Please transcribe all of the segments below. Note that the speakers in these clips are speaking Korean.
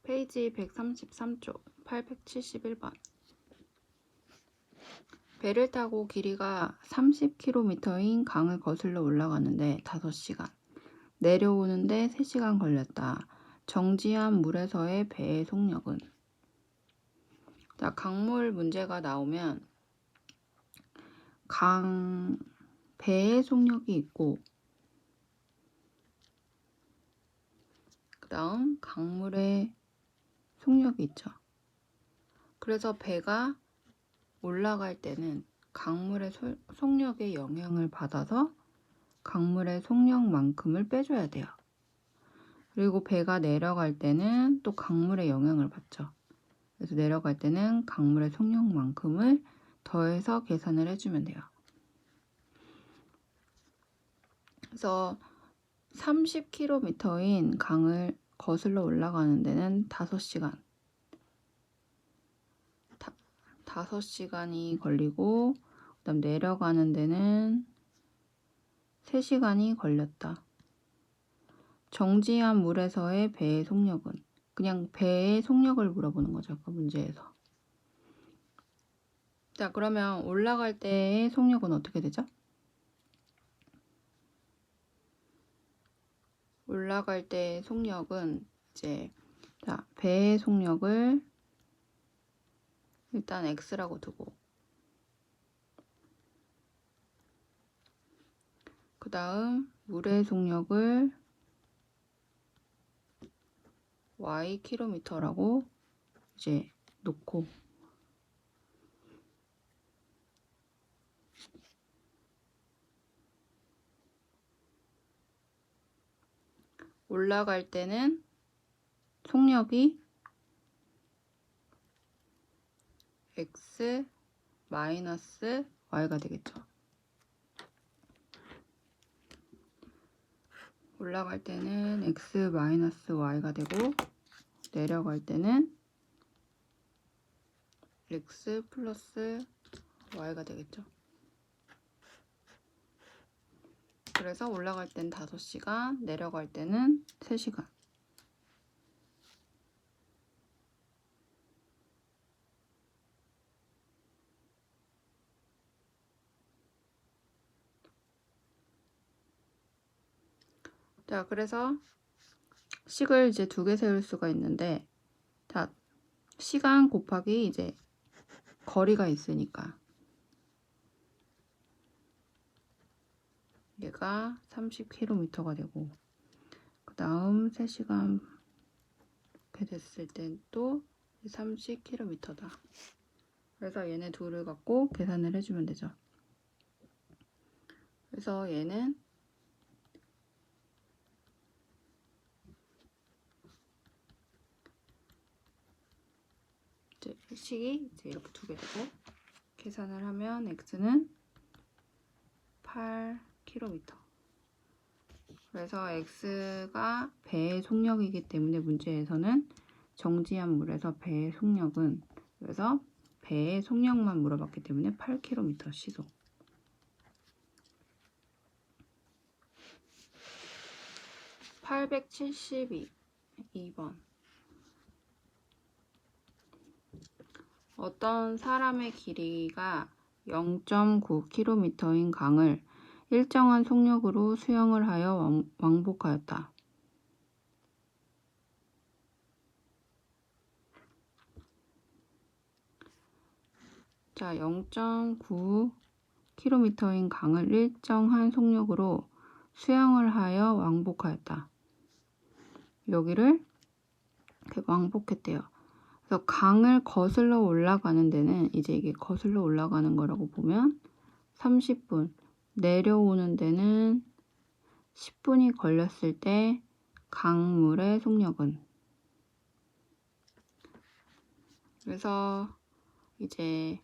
페이지 133쪽 871번. 배를 타고 길이가 30km인 강을 거슬러 올라가는데 5시간, 내려오는데 3시간 걸렸다. 정지한 물에서의 배의 속력은? 자, 강물 문제가 나오면 배의 속력이 있고, 그 다음 강물의 속력이 있죠. 그래서 배가 올라갈 때는 강물의 속력에 영향을 받아서 강물의 속력만큼을 빼줘야 돼요. 그리고 배가 내려갈 때는 또 강물의 영향을 받죠. 그래서 내려갈 때는 강물의 속력만큼을 더해서 계산을 해주면 돼요. 그래서 30km인 강을 거슬러 올라가는 데는 5시간. 5시간이 걸리고, 그 다음 내려가는 데는 3시간이 걸렸다. 정지한 물에서의 배의 속력은? 그냥 배의 속력을 물어보는 거죠, 아까 문제에서. 자, 그러면 올라갈 때의 속력은 어떻게 되죠? 올라갈 때의 속력은 이제, 자, 배의 속력을 일단 x라고 두고, 그 다음 물의 속력을 y km라고 이제 놓고, 올라갈 때는 속력이 x 마이너스 y가 되겠죠. 올라갈 때는 x 마이너스 y가 되고, 내려갈 때는 x 플러스 y가 되겠죠. 그래서 올라갈 땐 5시간, 내려갈 때는 3시간. 자, 그래서 식을 이제 2개 세울 수가 있는데, 자, 시간 곱하기 이제 거리가 있으니까 얘가 30km가 되고, 그 다음 3시간 이렇게 됐을 땐 또 30km다. 그래서 얘네 둘을 갖고 계산을 해주면 되죠. 그래서 얘는 이제 식이 이제 이렇게 2개 되고, 계산을 하면 x는 8km. 그래서 x가 배의 속력이기 때문에 문제에서는 정지한 물에서 배의 속력은, 그래서 배의 속력만 물어봤기 때문에 8km 시속. (872번) 어떤 사람의 길이가 0.9km인 강을 일정한 속력으로 수영을 하여 왕복하였다. 자, 0.9km인 강을 일정한 속력으로 수영을 하여 왕복하였다. 여기를 이렇게 왕복했대요. 그래서 강을 거슬러 올라가는 데는 이제 이게 거슬러 올라가는 거라고 보면 30분, 내려오는 데는 10분이 걸렸을 때 강물의 속력은? 그래서 이제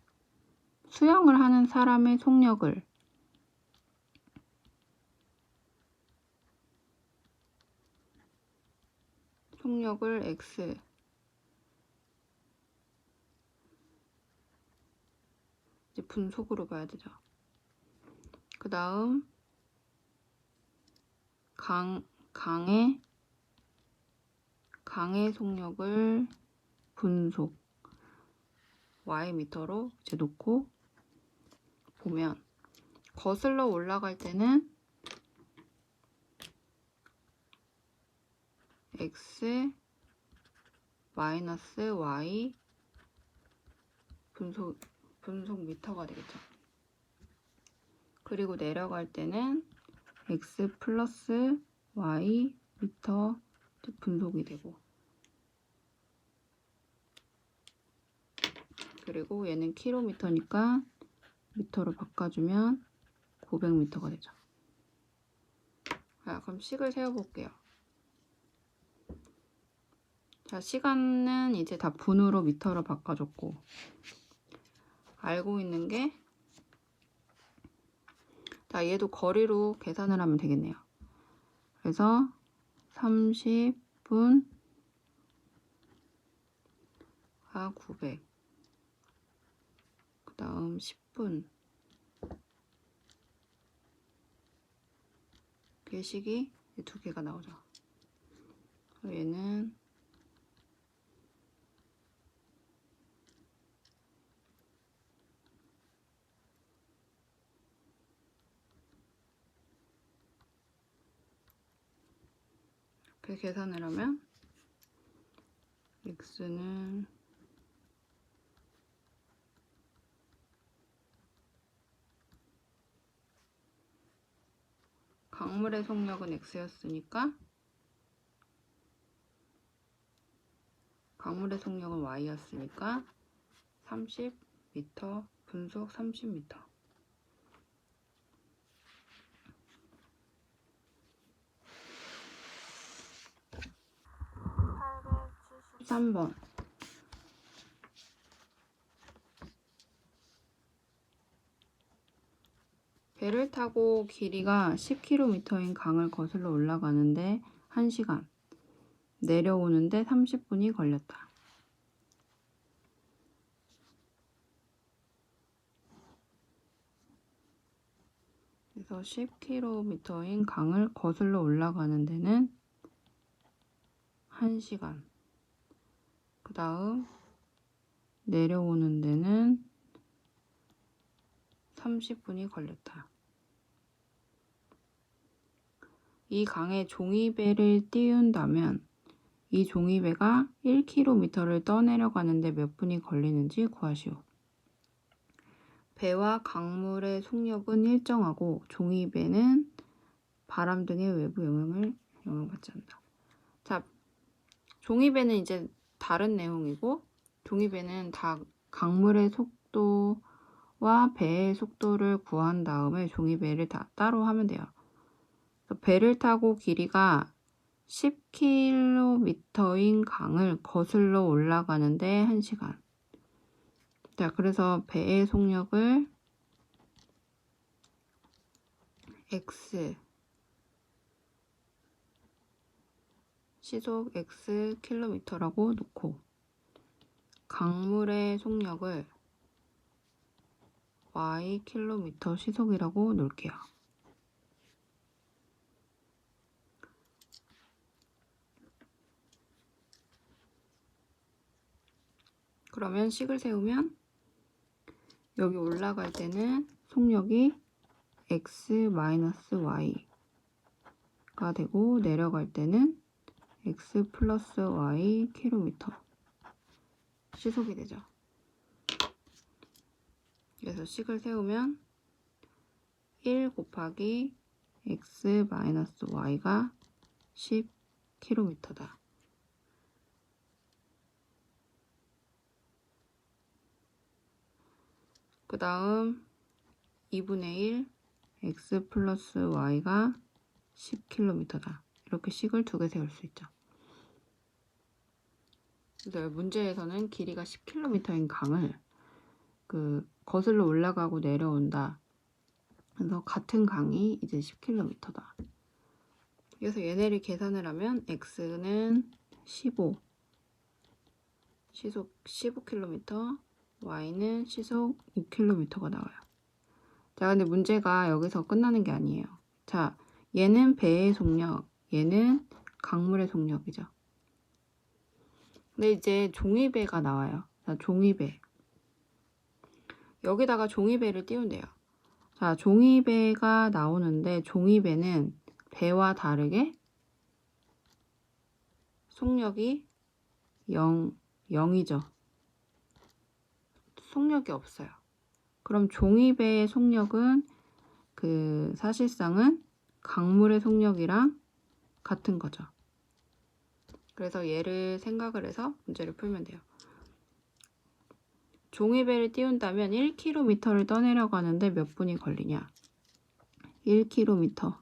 수영을 하는 사람의 속력을 x, 이제 분속으로 봐야 되죠. 그 다음 강의 속력을 분속 Y미터로 이제 놓고 보면 거슬러 올라갈 때는 X 마이너스 Y 분속 미터가 되겠죠. 그리고 내려갈 때는 X 플러스 Y 미터 분속이 되고, 그리고 얘는 킬로미터니까 미터로 바꿔주면 900미터가 되죠. 그럼 식을 세워볼게요. 자, 시간은 이제 다 분으로 미터로 바꿔줬고, 알고 있는 게, 자, 얘도 거리로 계산을 하면 되겠네요. 그래서 30분 900, 그 다음 10분, 식이 두 개가 나오죠. 얘는 이렇게 계산을 하면 x는 강물의 속력은 x였으니까 강물의 속력은 y였으니까 30m 분속 30m. 3번. 배를 타고 길이가 10km인 강을 거슬러 올라가는데 1시간, 내려오는데 30분이 걸렸다. 그래서 10km인 강을 거슬러 올라가는 데는 1시간, 그 다음 내려오는 데는 30분이 걸렸다. 이 강에 종이배를 띄운다면 이 종이배가 1km를 떠내려가는데 몇 분이 걸리는지 구하시오. 배와 강물의 속력은 일정하고 종이배는 바람 등의 외부 영향받지 않는다. 자, 종이배는 이제 다른 내용이고, 종이배는 다 강물의 속도와 배의 속도를 구한 다음에 종이배를 다 따로 하면 돼요. 배를 타고 길이가 10km인 강을 거슬러 올라가는데 1시간. 자, 그래서 배의 속력을 x, 시속 x 킬로미터라고 놓고, 강물의 속력을 y 킬로미터 시속이라고 놓을게요. 그러면 식을 세우면 여기 올라갈 때는 속력이 x-y가 되고, 내려갈 때는 x 플러스 y 킬로미터 시속이 되죠. 그래서 식을 세우면 1 곱하기 x 마이너스 y가 10km다. 그 다음 2분의 1 x 플러스 y가 10km다. 이렇게 식을 두 개 세울 수 있죠. 그래서 문제에서는 길이가 10km인 강을 거슬러 올라가고 내려온다. 그래서 같은 강이 이제 10km다. 그래서 얘네를 계산을 하면 x는 15, 시속 15km, y는 시속 5km가 나와요. 자, 근데 문제가 여기서 끝나는 게 아니에요. 자, 얘는 배의 속력, 얘는 강물의 속력이죠. 근데 이제 종이배가 나와요. 자, 종이배. 여기다가 종이배를 띄운대요. 자, 종이배가 나오는데 종이배는 배와 다르게 속력이 0이죠. 속력이 없어요. 그럼 종이배의 속력은 사실상은 강물의 속력이랑 같은 거죠. 그래서 얘를 생각을 해서 문제를 풀면 돼요. 종이배를 띄운다면 1km를 떠내려가는데 몇 분이 걸리냐? 1km가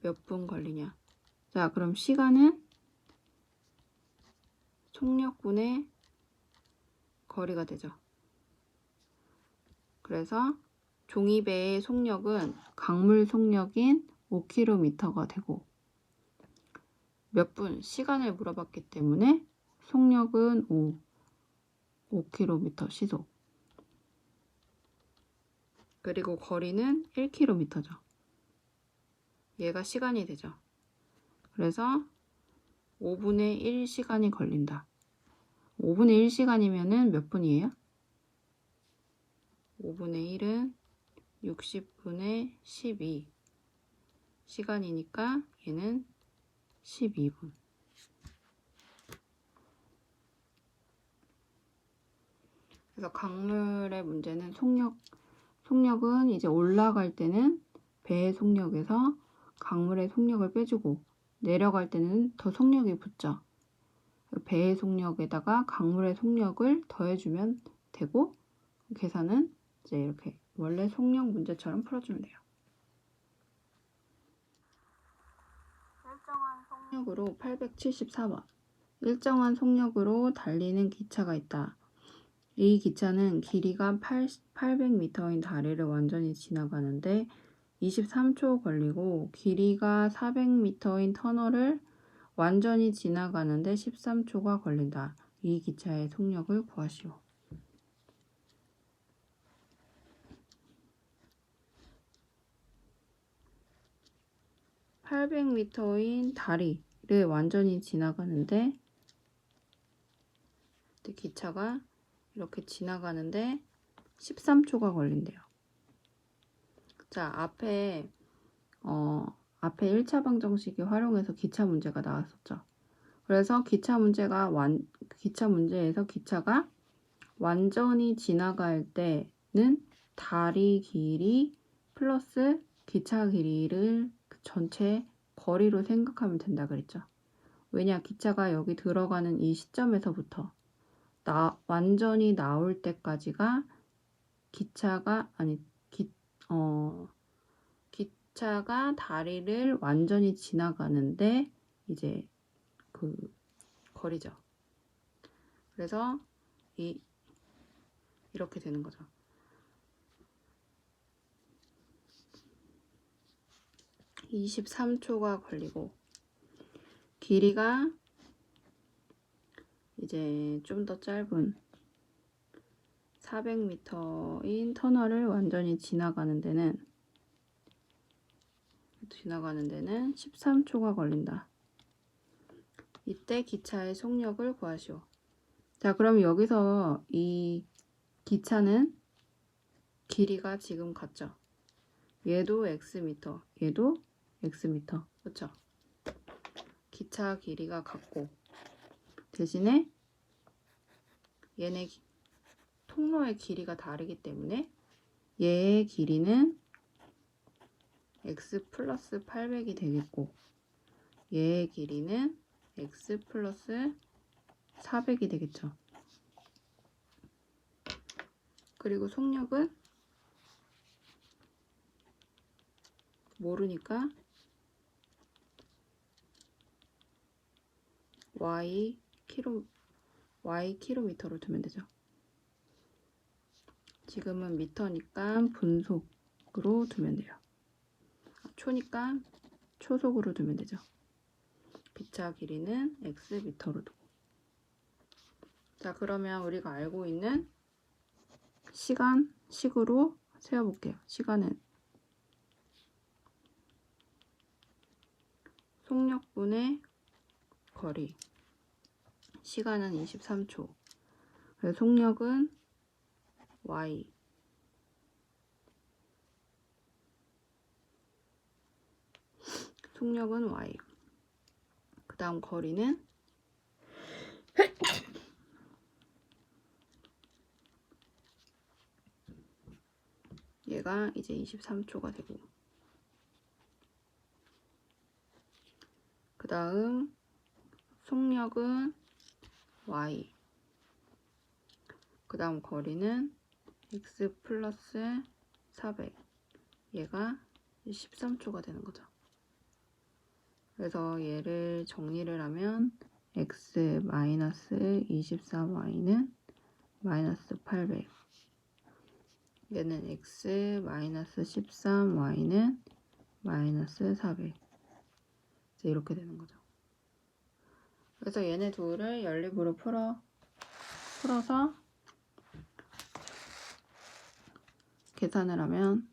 몇 분 걸리냐? 자, 그럼 시간은 속력분의 거리가 되죠. 그래서 종이배의 속력은 강물 속력인 5km가 되고 몇 분, 시간을 물어봤기 때문에 속력은 5km 시속. 그리고 거리는 1km죠. 얘가 시간이 되죠. 그래서 5분의 1시간이 걸린다. 5분의 1시간이면은 몇 분이에요? 5분의 1은 60분의 12 시간이니까 얘는 12분. 그래서 강물의 문제는 속력은 이제 올라갈 때는 배의 속력에서 강물의 속력을 빼주고 내려갈 때는 더 속력이 붙죠. 배의 속력에다가 강물의 속력을 더해주면 되고 계산은 이제 이렇게 원래 속력 문제처럼 풀어주면 돼요. 일정한 속력으로 874번. 일정한 속력으로 달리는 기차가 있다. 이 기차는 길이가 800m인 다리를 완전히 지나가는데 23초 걸리고 길이가 400m인 터널을 완전히 지나가는데 13초가 걸린다. 이 기차의 속력을 구하시오. (800m인) 다리를 완전히 지나가는데 기차가 이렇게 지나가는데 13초가 걸린대요. 자, 앞에 1차 방정식이 활용해서 기차 문제가 나왔었죠. 그래서 기차 문제에서 기차가 완전히 지나갈 때는 다리 길이 플러스 기차 길이를 전체 거리로 생각하면 된다 그랬죠. 왜냐, 기차가 여기 들어가는 이 시점에서부터 완전히 나올 때까지가 기차가 다리를 완전히 지나가는데 이제 그 거리죠. 그래서 이렇게 되는 거죠. (23초가) 걸리고 길이가 이제 좀 더 짧은 400m인 터널을 완전히 지나가는 데는 13초가 걸린다. 이때 기차의 속력을 구하시오. 자, 그럼 여기서 이 기차는 길이가 지금 같죠? 얘도 xm, 얘도 xm, 그렇죠? 기차 길이가 같고 대신에 얘네 통로의 길이가 다르기 때문에 얘의 길이는 x 플러스 800이 되겠고 얘의 길이는 x 플러스 400이 되겠죠. 그리고 속력은 모르니까 y 킬로미터로 두면 되죠. 지금은 미터니까 분속으로 두면 돼요. 초니까 초속으로 두면 되죠. 기차 길이는 x 미터로 두고. 자, 그러면 우리가 알고 있는 식으로 세어볼게요. 시간은 속력분의 거리 시간은 23초. 그래서 속력은 y. 속력은 y. 그 다음 거리는 얘가 이제 23초가 되고, 그 다음 속력은 y, 그 다음 거리는 x 플러스 400, 얘가 13초가 되는 거죠. 그래서 얘를 정리를 하면 x 마이너스 23y는 마이너스 800, 얘는 x 마이너스 13y는 마이너스 400, 이렇게 되는 거죠. 그래서 얘네 둘을 연립으로 풀어서 계산을 하면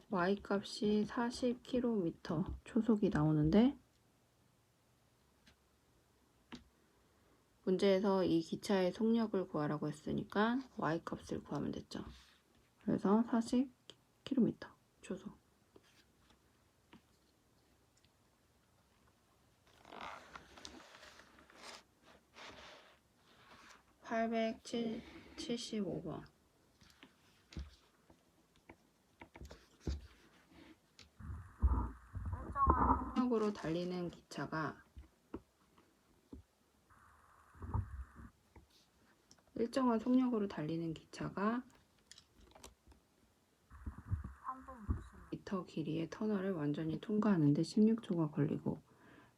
y 값이 40km 초속이 나오는데, 문제에서 이 기차의 속력을 구하라고 했으니까 y 값을 구하면 됐죠. 그래서 40km 초속. (875번) 속력으로 달리는 기차가 일정한 속력으로 달리는 기차가 360m 길이의 터널을 완전히 통과하는데 16초가 걸리고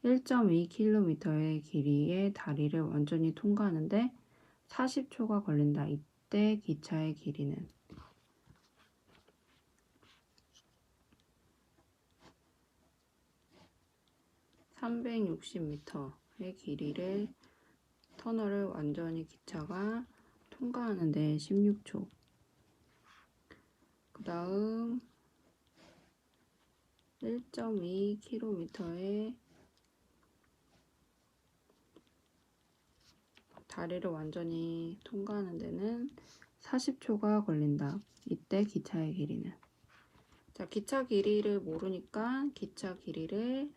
1.2km의 길이의 다리를 완전히 통과하는데 40초가 걸린다. 이때 기차의 길이는 360m의 길이를 터널을 완전히 기차가 통과하는데 16초. 그 다음 1.2km의 다리를 완전히 통과하는 데는 40초가 걸린다. 이때 기차의 길이는, 자, 기차 길이를 모르니까 기차 길이를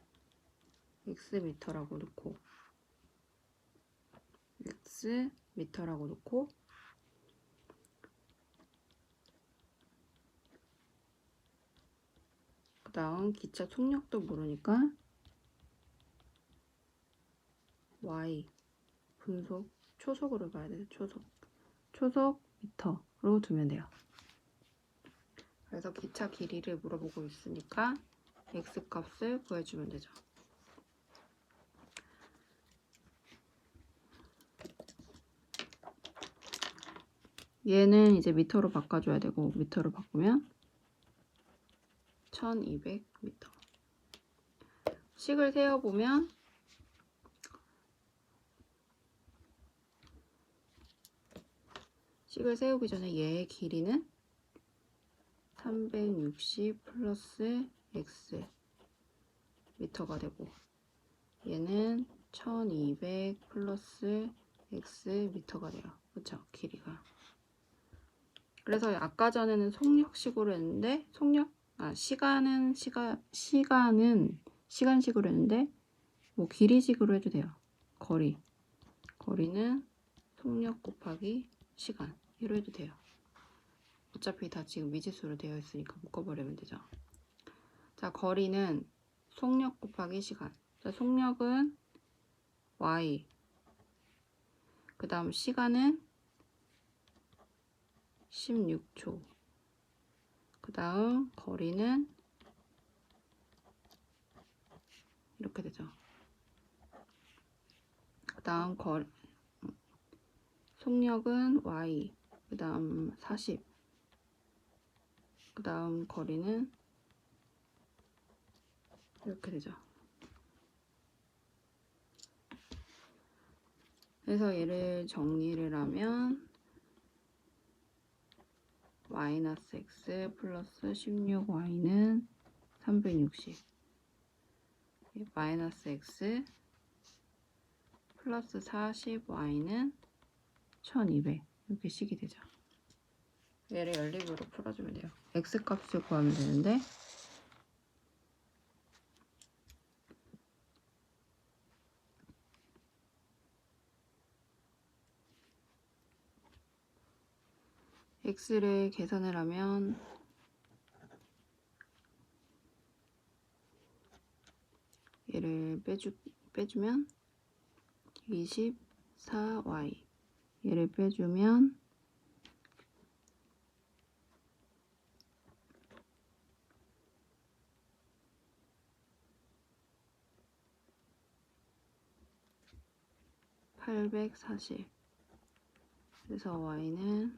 xm라고 놓고 그 다음 기차 속력도 모르니까 y 분속 초속으로 봐야 돼요. 초속 미터로 두면 돼요. 그래서 기차 길이를 물어보고 있으니까 x 값을 구해주면 되죠. 얘는 이제 미터로 바꿔줘야 되고, 미터로 바꾸면 1200m. 식을 세어보면 식을 세우기 전에 얘의 길이는 360 플러스 x 미터가 되고, 얘는 1200 플러스 x 미터가 돼요. 그쵸? 길이가. 그래서 아까 전에는 속력식으로 했는데 시간은 시간식으로 했는데 뭐 길이식으로 해도 돼요. 거리는 속력 곱하기 시간 이로 해도 돼요. 어차피 다 지금 미지수로 되어 있으니까 묶어버리면 되죠. 자, 거리는 속력 곱하기 시간. 자, 속력은 y, 그 다음 시간은 16초, 그 다음 거리는 이렇게 되죠. 그 다음 속력은 y, 그 다음 40, 그 다음 거리는 이렇게 되죠. 그래서 얘를 정리를 하면 마이너스 x 플러스 16y는 360, 마이너스 x 플러스 40, y는 1200 이렇게 식이 되죠. 얘를 연립으로 풀어주면 돼요. x 값을 구하면 되는데 x를 계산을 하면 얘를 빼주면 24y 얘를 빼주면 840 그래서 y는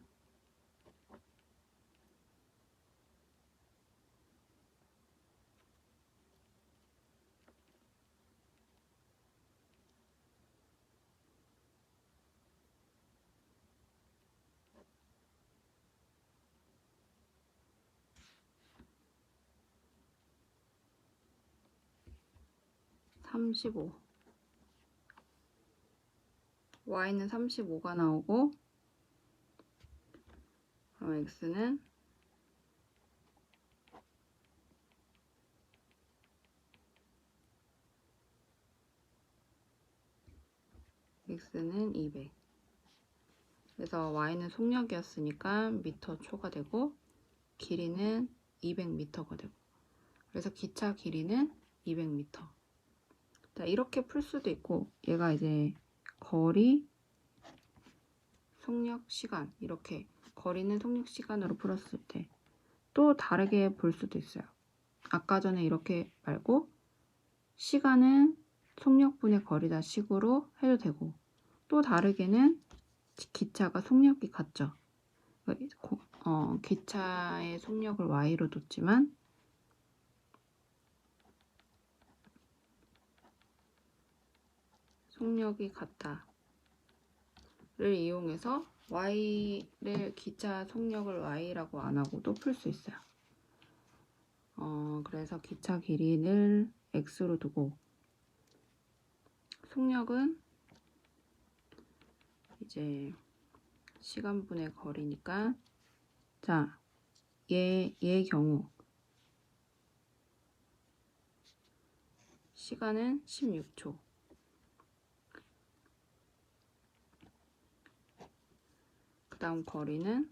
35 y는 35가 나오고 그럼 x는 200 그래서 y는 속력이었으니까 미터 초가 되고 길이는 200m가 되고 그래서 기차 길이는 200m. 자, 이렇게 풀 수도 있고 얘가 이제 거리, 속력, 시간 이렇게 거리는 속력, 시간으로 풀었을 때 또 다르게 볼 수도 있어요. 아까 전에 이렇게 말고 시간은 속력분의 거리다 식으로 해도 되고 또 다르게는 기차가 속력이 같죠. 기차의 속력을 y로 뒀지만 속력이 같다를 이용해서 y를 기차 속력을 y라고 안 하고 또 풀 수 있어요. 그래서 기차 길이를 x로 두고 속력은 이제 시간분의 거리니까 자, 얘의 경우 시간은 16초 그 다음 거리는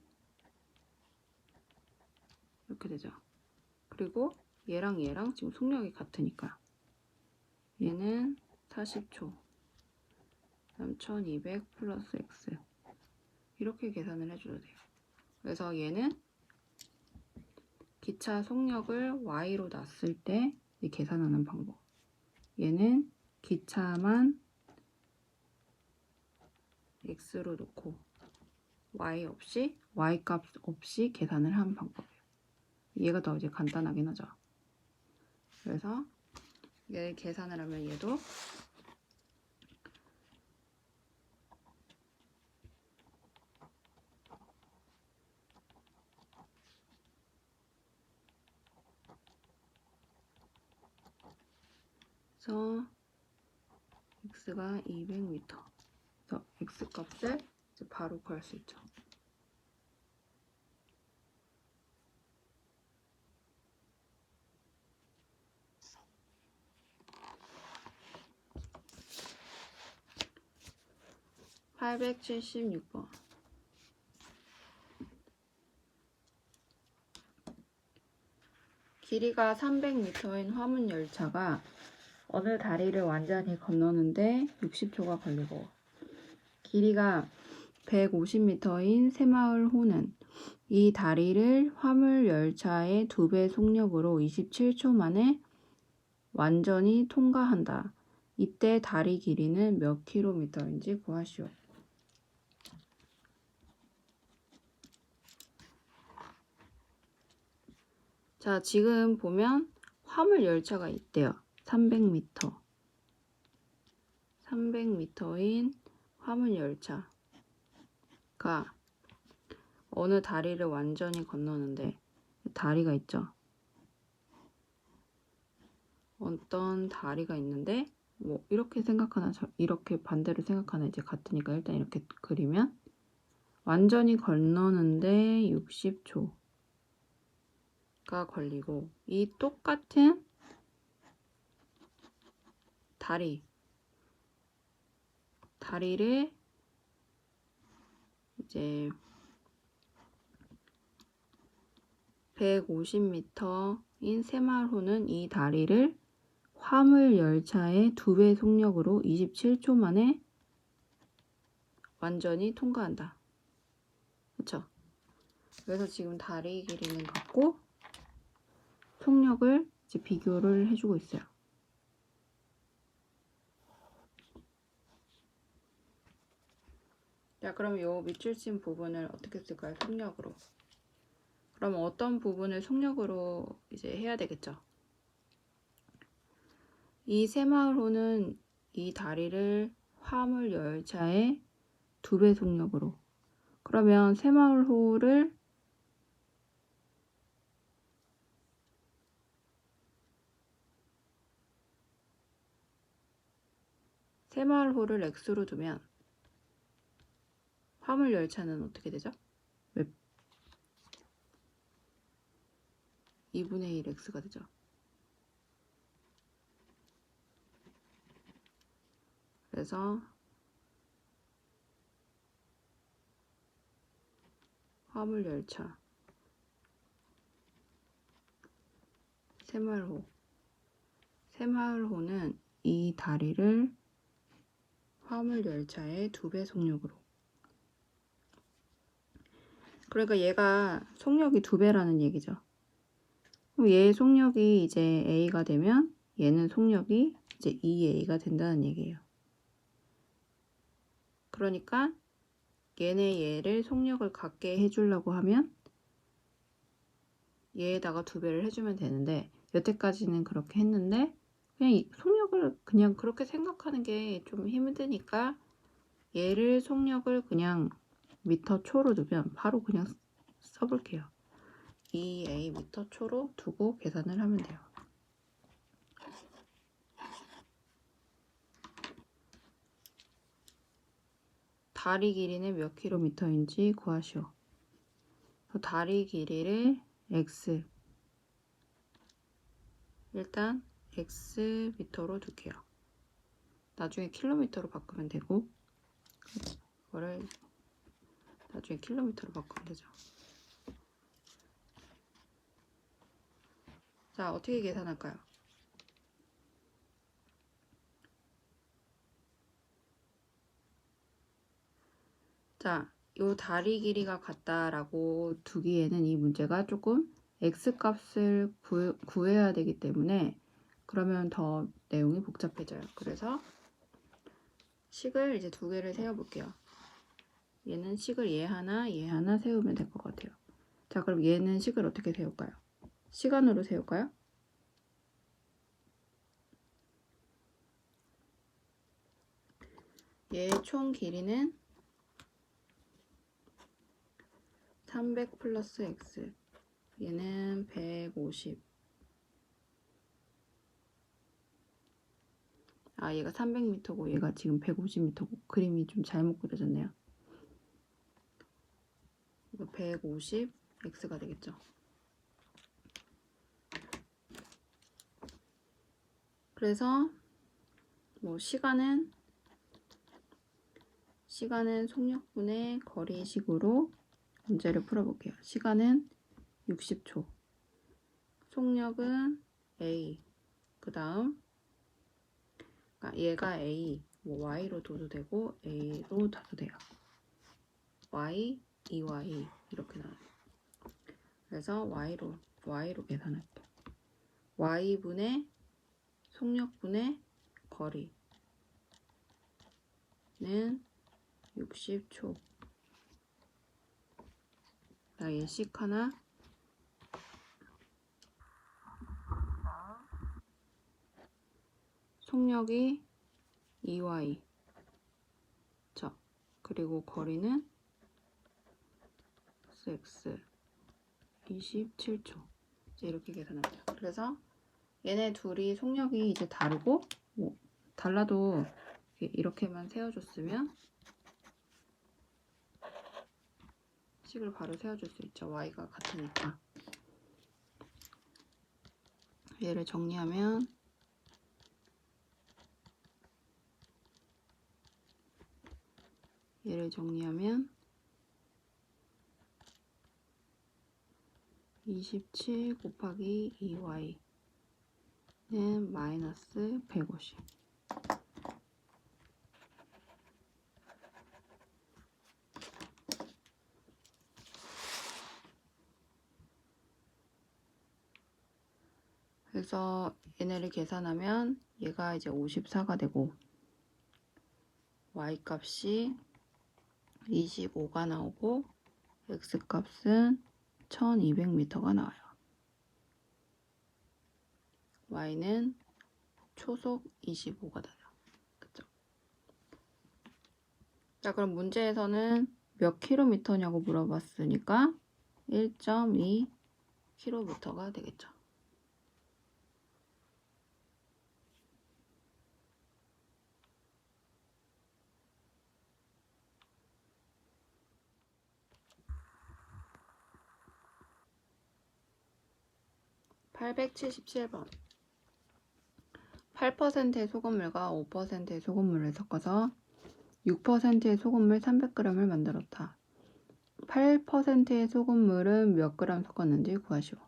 이렇게 되죠. 그리고 얘랑 얘랑 지금 속력이 같으니까 얘는 40초 그다음 1200 플러스 x 이렇게 계산을 해줘도 돼요. 그래서 얘는 기차 속력을 y로 놨을 때 계산하는 방법 얘는 기차만 x로 놓고 y 값 없이 계산을 하는 방법이에요. 얘가 더 이제 간단하긴 하죠. 그래서 얘를 계산을 하면 얘도 그래서 x가 200m 그래서 x 값을 이제 바로 구할 수 있죠. (876번) 길이가 300m인 화물 열차가 어느 다리를 완전히 건너는데 60초가 걸리고 길이가 150m인 새마을호는 이 다리를 화물 열차의 2배 속력으로 27초 만에 완전히 통과한다. 이때 다리 길이는 몇 킬로미터인지 구하시오. 자, 지금 보면 화물 열차가 있대요. 300m. 300m인 화물 열차가 어느 다리를 완전히 건너는데 다리가 있죠. 어떤 다리가 있는데 뭐 이렇게 생각하나 이렇게 반대로 생각하나 이제 같으니까 일단 이렇게 그리면 완전히 건너는데 60초가 걸리고 이 똑같은 다리를 이제 150m인 새마을호는 이 다리를 화물 열차의 2배 속력으로 27초 만에 완전히 통과한다. 그쵸? 그래서 지금 다리 길이는 같고 속력을 이제 비교를 해주고 있어요. 자, 그럼 이 밑줄 친 부분을 어떻게 쓸까요? 속력으로. 그럼 어떤 부분을 속력으로 이제 해야 되겠죠? 이 새마을호는 이 다리를 화물 열차의 2배 속력으로. 그러면 새마을호를 X로 두면 화물 열차는 어떻게 되죠? 2분의 1 X가 되죠. 그래서 화물 열차 새마을호는 이 다리를 화물 열차의 2배 속력으로. 그러니까 얘가 속력이 2배라는 얘기죠. 그럼 얘의 속력이 이제 A가 되면 얘는 속력이 이제 2A가 된다는 얘기예요. 그러니까 얘를 속력을 같게 해주려고 하면 얘에다가 2배를 해주면 되는데 여태까지는 그렇게 했는데 그냥 이 속력을 그냥 그렇게 생각하는 게 좀 힘드니까 얘를 속력을 그냥 미터 초로 두면 바로 그냥 써볼게요. 2A 미터 초로 두고 계산을 하면 돼요. 다리 길이는 몇 킬로미터인지 구하시오. 다리 길이를 X 일단 X 미터로 둘게요. 나중에 킬로미터로 바꾸면 되고 이거를 나중에 킬로미터로 바꾸면 되죠. 자, 어떻게 계산할까요? 자, 요 다리 길이가 같다라고 두기에는 이 문제가 조금 X 값을 구해야 되기 때문에 그러면 더 내용이 복잡해져요. 그래서 식을 이제 2개를 세워볼게요. 얘는 식을 얘 하나 세우면 될 것 같아요. 자, 그럼 얘는 식을 어떻게 세울까요? 시간으로 세울까요? 얘의 총 길이는 300 플러스 X 얘는 150 얘가 300m고 얘가 지금 150m고 그림이 좀 잘못 그려졌네요. 이거 150 X가 되겠죠. 그래서 뭐 시간은 속력분의 거리식으로 문제를 풀어볼게요. 시간은 60초, 속력은 A, 그 다음 얘가 A, 뭐 Y로 둬도 되고 A로 둬도 돼요. Y, 2Y 이렇게 나와요. 그래서 Y로 계산할게요. Y분의 속력분의 거리는 60초. 얘식 하나 속력이 2Y 자, 그리고 거리는 X 27초 이제 이렇게 계산하면 돼요. 그래서 얘네 둘이 속력이 이제 다르고 뭐 달라도 이렇게만 세워줬으면 식을 바로 세워줄 수 있죠. y가 같으니까. 얘를 정리하면 27 곱하기 2y는 마이너스 150. 그래서 얘네를 계산하면 얘가 이제 54가 되고 y 값이 25가 나오고 x 값은 1200m가 나와요. y는 초속 25가 돼요. 그쵸? 자, 그럼 문제에서는 몇 킬로미터냐고 물어봤으니까 1.2 킬로미터가 되겠죠. (877번) 8%의 소금물과 5%의 소금물을 섞어서 6%의 소금물 300g을 만들었다. 8%의 소금물은 몇 그램 섞었는지 구하시오.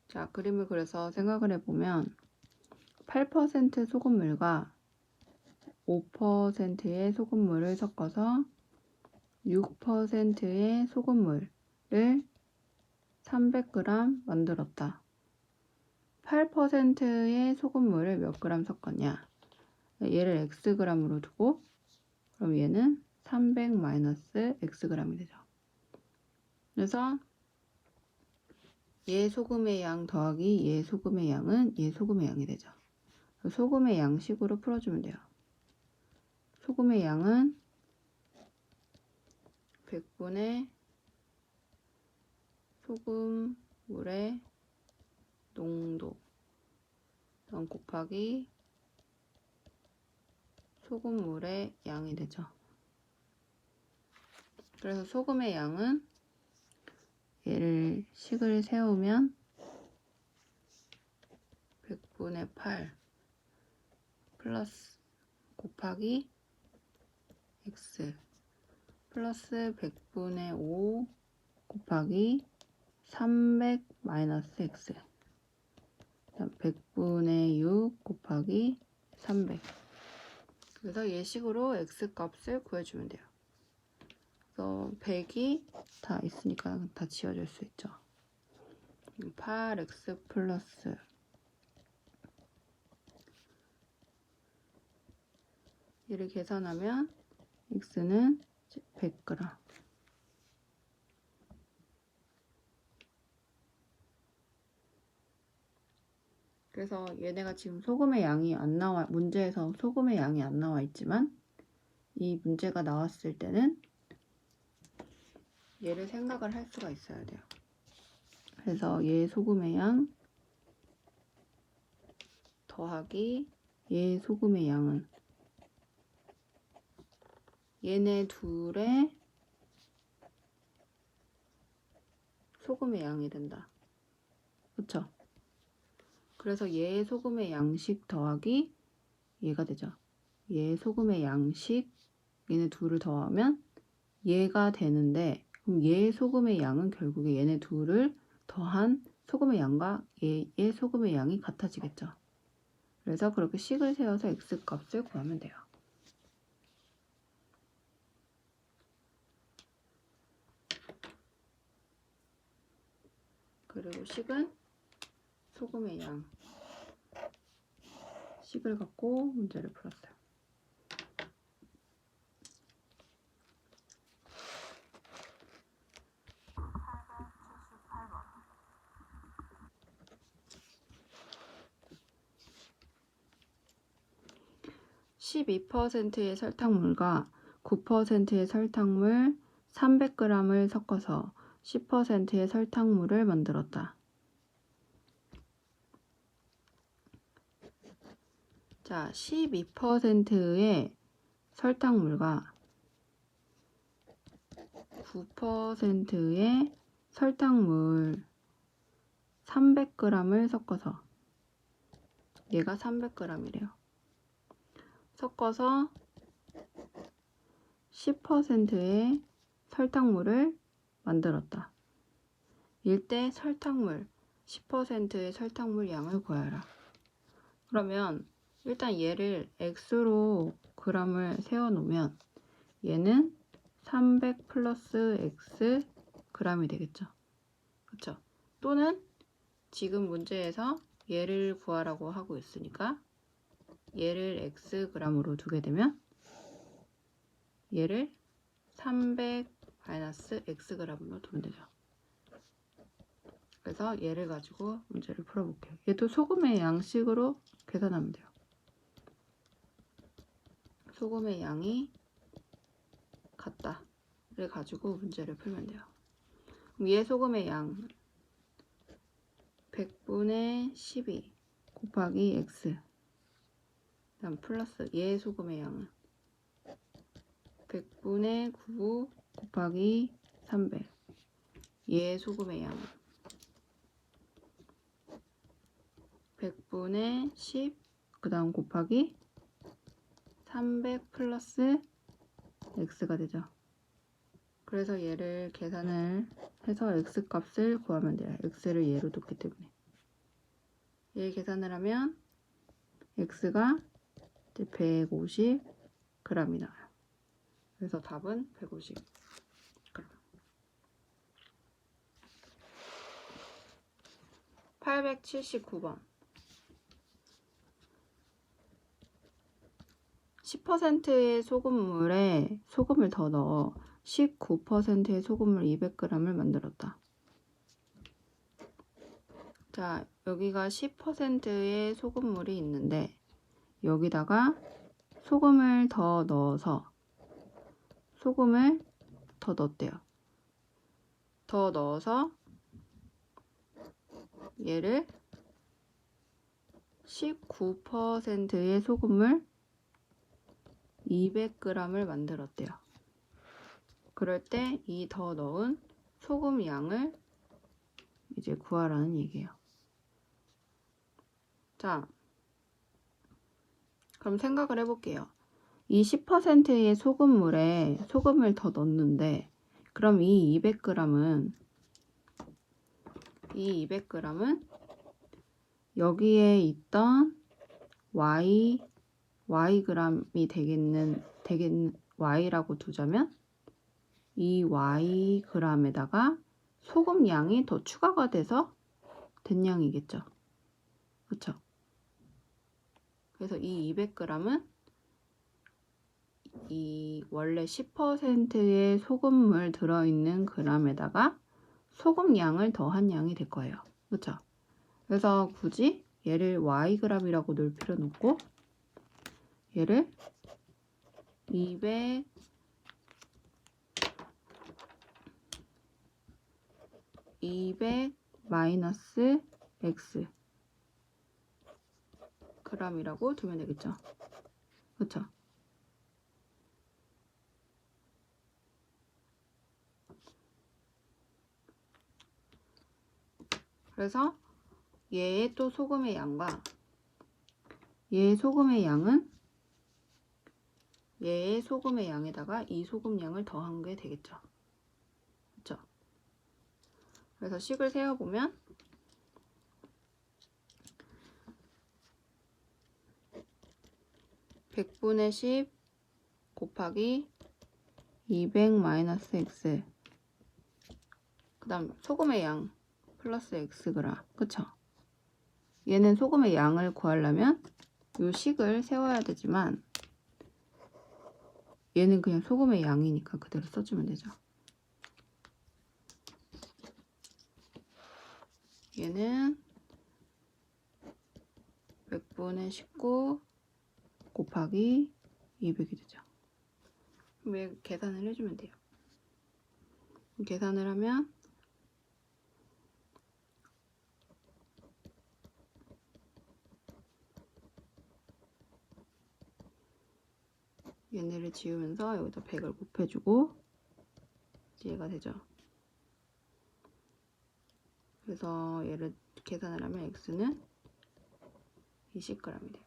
자, 그림을 그려서 생각을 해보면 8% 소금물과 5%의 소금물을 섞어서 6%의 소금물을 300g 만들었다. 8%의 소금물을 몇 그램 섞었냐? 얘를 xg으로 두고 그럼 얘는 300 마이너스 xg이 되죠. 그래서 얘 소금의 양 더하기 얘 소금의 양은 얘 소금의 양이 되죠. 소금의 양식으로 풀어주면 돼요. 소금의 양은 100분의 소금물의 농도 곱하기 소금물의 양이 되죠. 그래서 소금의 양은 얘를 식을 세우면 100분의 8 플러스 곱하기 x 플러스 100분의 5 곱하기 300 마이너스 x 100분의 6 곱하기 300. 그래서 얘식으로 x 값을 구해주면 돼요. 그래서 100이 다 있으니까 다 지워줄 수 있죠. 8x 플러스 얘를 계산하면 x는 100g. 그래서 얘네가 지금 소금의 양이 안 나와, 문제에서 소금의 양이 안 나와 있지만 이 문제가 나왔을 때는 얘를 생각을 할 수가 있어야 돼요. 그래서 얘 소금의 양 더하기 얘 소금의 양은 얘네 둘의 소금의 양이 된다. 그쵸? 그래서 얘 소금의 양식 더하기 얘가 되죠. 얘 소금의 양식 얘네 둘을 더하면 얘가 되는데 그럼 얘 소금의 양은 결국에 얘네 둘을 더한 소금의 양과 얘의 소금의 양이 같아지겠죠. 그래서 그렇게 식을 세워서 x 값을 구하면 돼요. 그리고 식은 소금의 양 식을 갖고 문제를 풀었어요. (12%의) 설탕물과 9%의 설탕물 300g을 섞어서 10%의 설탕물을 만들었다. 자, 12%의 설탕물과 9%의 설탕물 300g을 섞어서, 얘가 300g이래요. 섞어서 10%의 설탕물을 만들었다. 일때 설탕물 10%의 설탕물 양을 구하라. 그러면 일단 얘를 x로 g을 세워 놓으면 얘는 300 플러스 x g이 되겠죠. 그쵸? 또는 지금 문제에서 얘를 구하라고 하고 있으니까 얘를 x g으로 두게 되면 얘를 300 마이너스 x g으로 두면 되죠. 그래서 얘를 가지고 문제를 풀어볼게요. 얘도 소금의 양식으로 계산하면 돼요. 소금의 양이 같다를 가지고 문제를 풀면 돼요. 그럼 얘 소금의 양 100분의 12 곱하기 x, 그다음 플러스 얘 소금의 양은 100분의 9 곱하기 300, 얘 소금의 양은 100분의 10, 그 다음 곱하기 300 플러스 x가 되죠. 그래서 얘를 계산을 해서 x 값을 구하면 돼요. x를 얘로 뒀기 때문에. 얘 계산을 하면 x가 150g이 나와요. 그래서 답은 150g. 879번. 10%의 소금물에 소금을 더 넣어 19%의 소금물 200g을 만들었다. 자, 여기가 10%의 소금물이 있는데 여기다가 소금을 더 넣어서 소금을 더 넣었대요. 더 넣어서 얘를 19%의 소금물 200g을 만들었대요. 그럴 때 이 더 넣은 소금 양을 이제 구하라는 얘기예요. 자, 그럼 생각을 해볼게요. 이 10%의 소금물에 소금을 더 넣는데 그럼 이 200g은 여기에 있던 yg이 되겠는 y라고 두자면 이 yg에다가 소금 양이 더 추가가 돼서 된 양이겠죠. 그쵸? 그래서 이 200g은 이 원래 10%의 소금물 들어있는 g에다가 소금 양을 더한 양이 될 거예요. 그쵸? 그래서 굳이 얘를 yg이라고 넣을 필요는 없고 얘를 200 마이너스 x g이라고 두면 되겠죠. 그쵸? 그래서 얘의 또 소금의 양과 얘의 소금의 양은 얘의 소금의 양에다가 이 소금 양을 더한 게 되겠죠. 그쵸? 그래서 식을 세어보면 100분의 10 곱하기 200 마이너스 x, 그 다음 소금의 양 플러스 x그라. 그쵸? 얘는 소금의 양을 구하려면 이 식을 세워야 되지만 얘는 그냥 소금의 양이니까 그대로 써주면 되죠. 얘는 100분의 19 곱하기 200이 되죠. 그럼 계산을 해주면 돼요. 계산을 하면 얘네를 지우면서 여기다 100을 곱해주고 얘가 되죠. 그래서 얘를 계산을 하면 x는 20g이 돼요.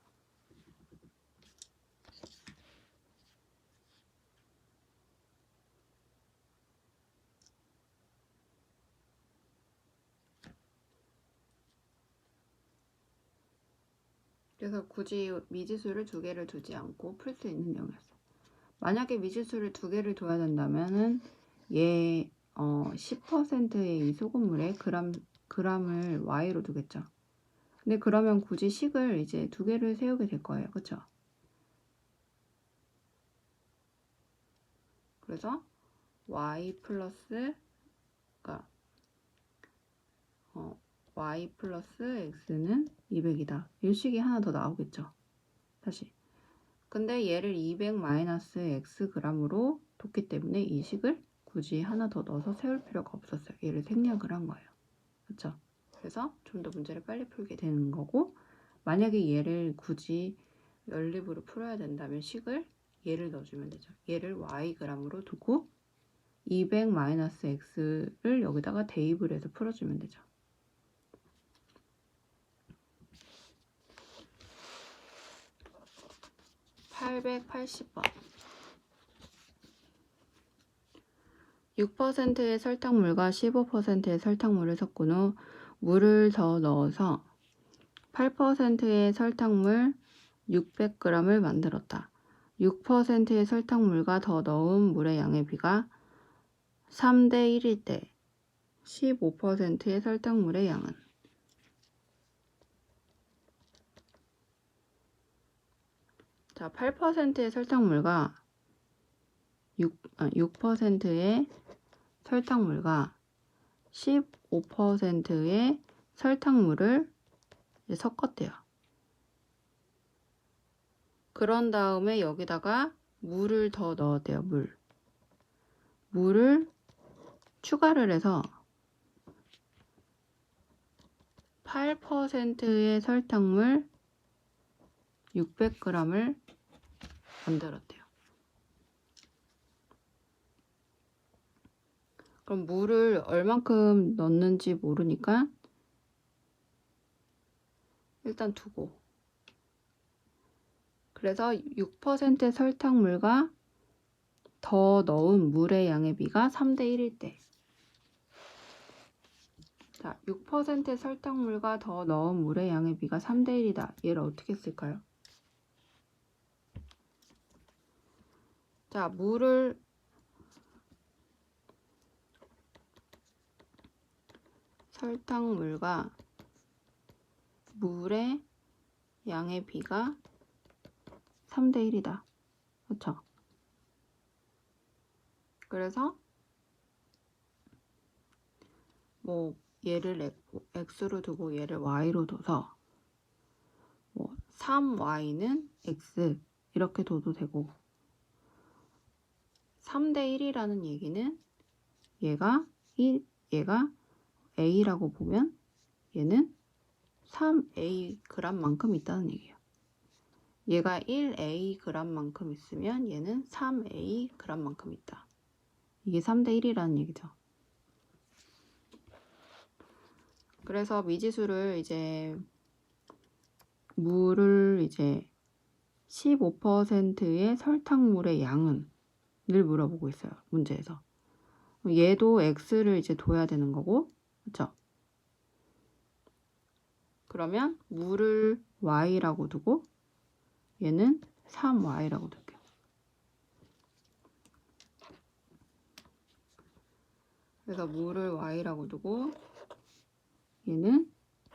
그래서 굳이 미지수를 2개를 두지 않고 풀 수 있는 내용이었어요. 만약에 미지수를 2개를 둬야 된다면은 얘 10%의 이 소금물에 g을 y로 두겠죠. 근데 그러면 굳이 식을 이제 2개를 세우게 될 거예요. 그쵸? 그래서 y 플러스 y 플러스 x는 200이다. 이 식이 하나 더 나오겠죠. 다시. 근데 얘를 200 마이너스 x g으로 뒀기 때문에 이 식을 굳이 하나 더 넣어서 세울 필요가 없었어요. 얘를 생략을 한 거예요. 그쵸? 그래서 좀 더 문제를 빨리 풀게 되는 거고, 만약에 얘를 굳이 연립으로 풀어야 된다면 식을 얘를 넣어주면 되죠. 얘를 y g으로 두고 200 마이너스 x를 여기다가 대입을 해서 풀어주면 되죠. 880번 6%의 설탕물과 15%의 설탕물을 섞은 후 물을 더 넣어서 8%의 설탕물 600g을 만들었다. 6%의 설탕물과 더 넣은 물의 양의 비가 3대 1일 때 15%의 설탕물의 양은? 자, 8%의 설탕물과 6%의 설탕물과 15%의 설탕물을 섞었대요. 그런 다음에 여기다가 물을 더 넣었대요. 물을 추가를 해서 8%의 설탕물 600g을 만들었대요. 그럼 물을 얼만큼 넣는지 모르니까 일단 두고, 그래서 6%의 설탕물과 더 넣은 물의 양의 비가 3대 1일 때, 자, 6%의 설탕물과 더 넣은 물의 양의 비가 3대 1이다. 얘를 어떻게 쓸까요? 자, 설탕물과 물의 양의 비가 3대 1이다. 그렇죠? 그래서 뭐 얘를 x로 두고 얘를 y로 둬서 뭐 3y는 x 이렇게 둬도 되고, 3대 1이라는 얘기는 얘가 a라고 보면 얘는 3a g만큼 있다는 얘기예요. 얘가 1a g만큼 있으면 얘는 3a g만큼 있다. 이게 3대 1이라는 얘기죠. 그래서 미지수를 이제 물을 이제 15%의 설탕물의 양은 늘 물어보고 있어요. 문제에서. 얘도 x를 이제 둬야 되는 거고, 그렇죠? 그러면 물을 y라고 두고 얘는 3y라고 둘게요. 그래서 물을 y라고 두고 얘는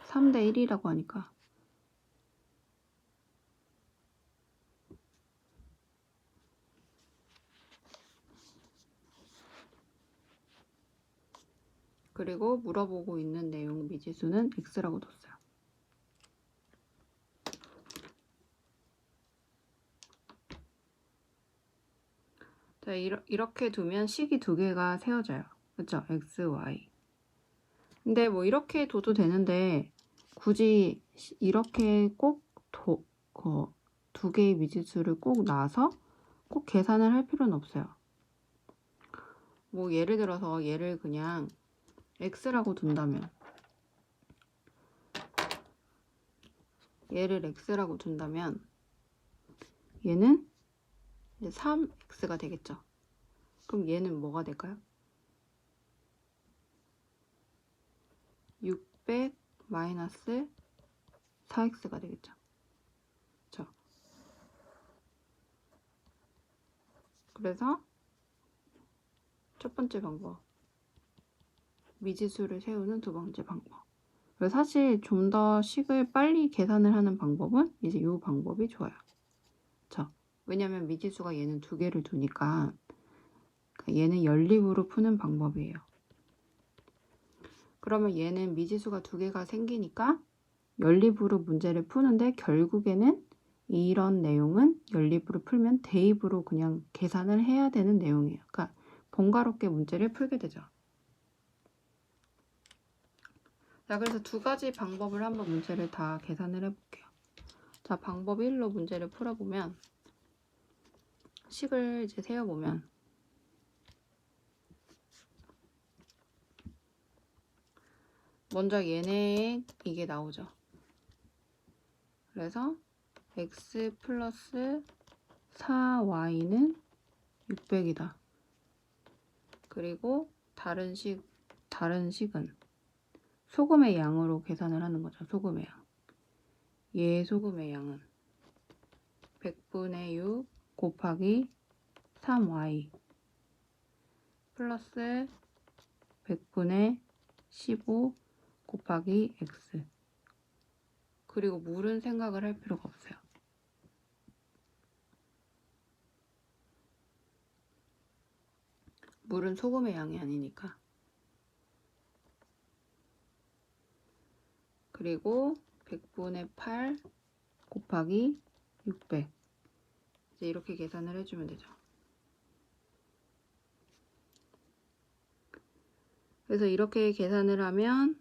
3대 1이라고 하니까 그리고 물어보고 있는 내용 미지수는 x라고 뒀어요. 자, 이렇게 두면 식이 2개가 세워져요. 그렇죠? x, y. 근데 뭐 이렇게 둬도 되는데 굳이 이렇게 꼭 2개의 미지수를 꼭 놔서 꼭 계산을 할 필요는 없어요. 뭐 예를 들어서 얘를 그냥 x라고 둔다면, 얘를 x라고 둔다면 얘는 이제 3x가 되겠죠. 그럼 얘는 뭐가 될까요? 600 마이너스 4x가 되겠죠. 그렇죠? 그래서 첫 번째 방법, 미지수를 세우는 두 번째 방법. 그래서 사실 좀 더 식을 빨리 계산을 하는 방법은 이제 이 방법이 좋아요. 그렇죠? 왜냐면 미지수가 얘는 두 개를 두니까 얘는 연립으로 푸는 방법이에요. 그러면 얘는 미지수가 두 개가 생기니까 연립으로 문제를 푸는데 결국에는 이런 내용은 연립으로 풀면 대입으로 그냥 계산을 해야 되는 내용이에요. 그러니까 번거롭게 문제를 풀게 되죠. 자, 그래서 두 가지 방법을 한번 문제를 다 계산을 해볼게요. 자, 방법 1로 문제를 풀어보면 식을 이제 세어보면 먼저 얘네의 이게 나오죠. 그래서 x 플러스 4y는 600이다. 그리고 다른 식은 소금의 양으로 계산을 하는 거죠. 소금의 양. 얘 소금의 양은 100분의 6 곱하기 3y 플러스 100분의 15 곱하기 x. 그리고 물은 생각을 할 필요가 없어요. 물은 소금의 양이 아니니까. 그리고 100분의 8 곱하기 600. 이제 이렇게 계산을 해주면 되죠. 그래서 이렇게 계산을 하면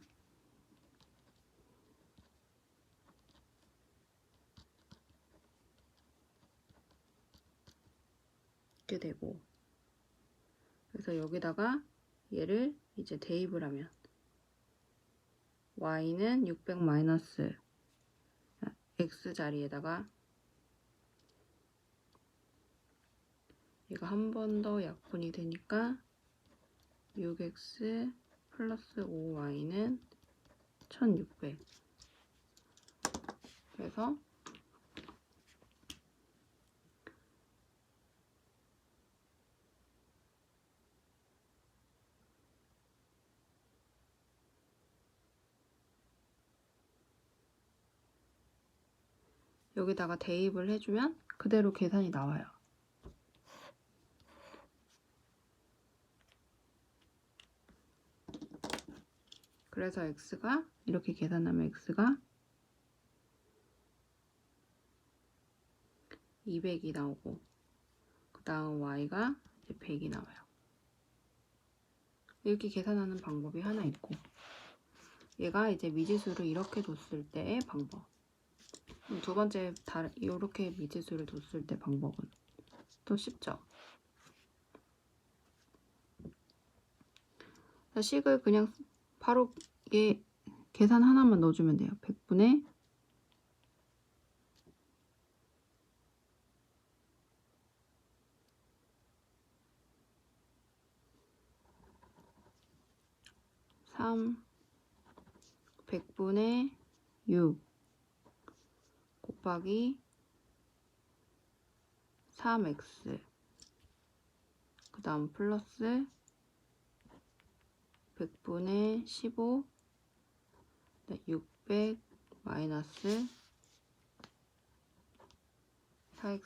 이렇게 되고, 그래서 여기다가 얘를 이제 대입을 하면 y는 600 마이너스 x 자리에다가 얘가 한 번 더 약분이 되니까 6x 플러스 5y는 1600. 그래서 여기다가 대입을 해주면 그대로 계산이 나와요. 그래서 x가 이렇게 계산하면 x가 200이 나오고, 그 다음 y가 이제 100이 나와요. 이렇게 계산하는 방법이 하나 있고, 얘가 이제 미지수를 이렇게 뒀을 때의 방법. 두 번째, 이렇게 미지수를 뒀을 때 방법은 또 쉽죠. 식을 그냥 바로 얘 계산 하나만 넣어주면 돼요. 100분의 3 100분의 6 곱하기 3x 그 다음 플러스 100분의 15 600 마이너스 4x.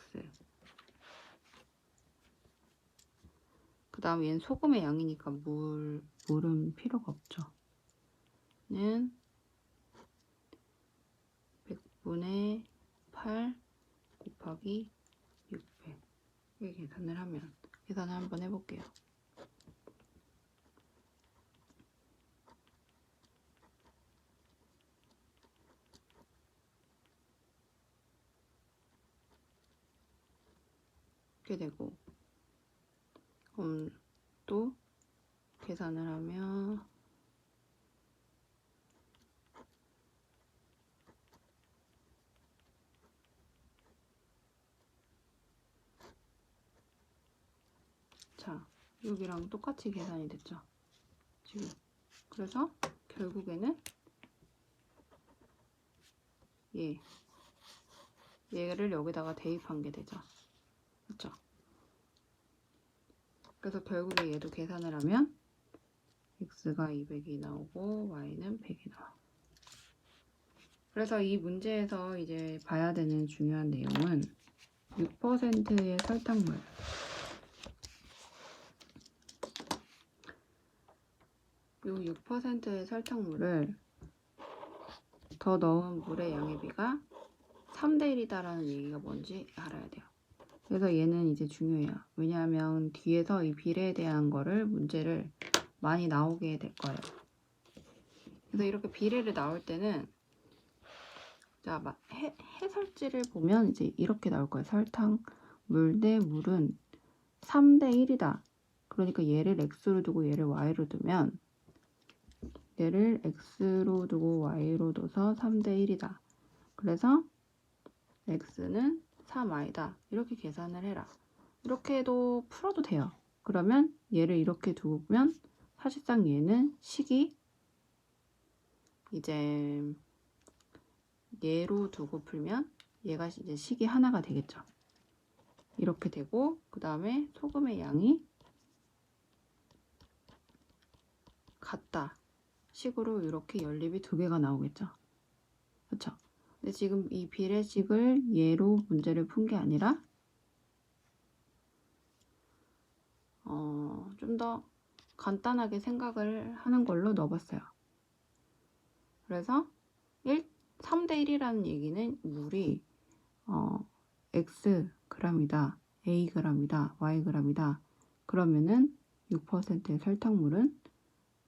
그 다음 얘는 소금의 양이니까 물은 필요가 없죠. 는 100분의 8 곱하기 600. 이렇게 계산을 하면, 계산을 한번 해볼게요. 이렇게 되고, 또 계산을 하면 자, 여기랑 똑같이 계산이 됐죠 지금. 그래서 결국에는 얘를 여기다가 대입한 게 되죠. 그렇죠? 그래서 결국에 얘도 계산을 하면 x가 200이 나오고 y는 100이 나와. 그래서 이 문제에서 이제 봐야 되는 중요한 내용은 6%의 설탕물, 이 6%의 설탕물을 더 넣은 물의 양의 비가 3대 1이다라는 얘기가 뭔지 알아야 돼요. 그래서 얘는 이제 중요해요. 왜냐하면 뒤에서 이 비례에 대한 거를 문제를 많이 나오게 될 거예요. 그래서 이렇게 비례를 나올 때는 자, 해설지를 보면 이제 이렇게 나올 거예요. 설탕, 물 대 물은 3대 1이다. 그러니까 얘를 x로 두고 얘를 y로 두면 얘를 x로 두고 y로 둬서 3대 1이다. 그래서 x는 3y다. 이렇게 계산을 해라. 이렇게 해도 풀어도 돼요. 그러면 얘를 이렇게 두면 사실상 얘는 식이 이제 얘로 두고 풀면 얘가 이제 식이 하나가 되겠죠. 이렇게 되고 그 다음에 소금의 양이 같다 식으로 이렇게 연립이 두 개가 나오겠죠. 그렇죠? 근데 지금 이 비례식을 얘로 문제를 푼 게 아니라 좀 더 간단하게 생각을 하는 걸로 넣어봤어요. 그래서 3대 1이라는 얘기는 물이 x g이다, a g이다, y g이다. 그러면은 6%의 설탕물은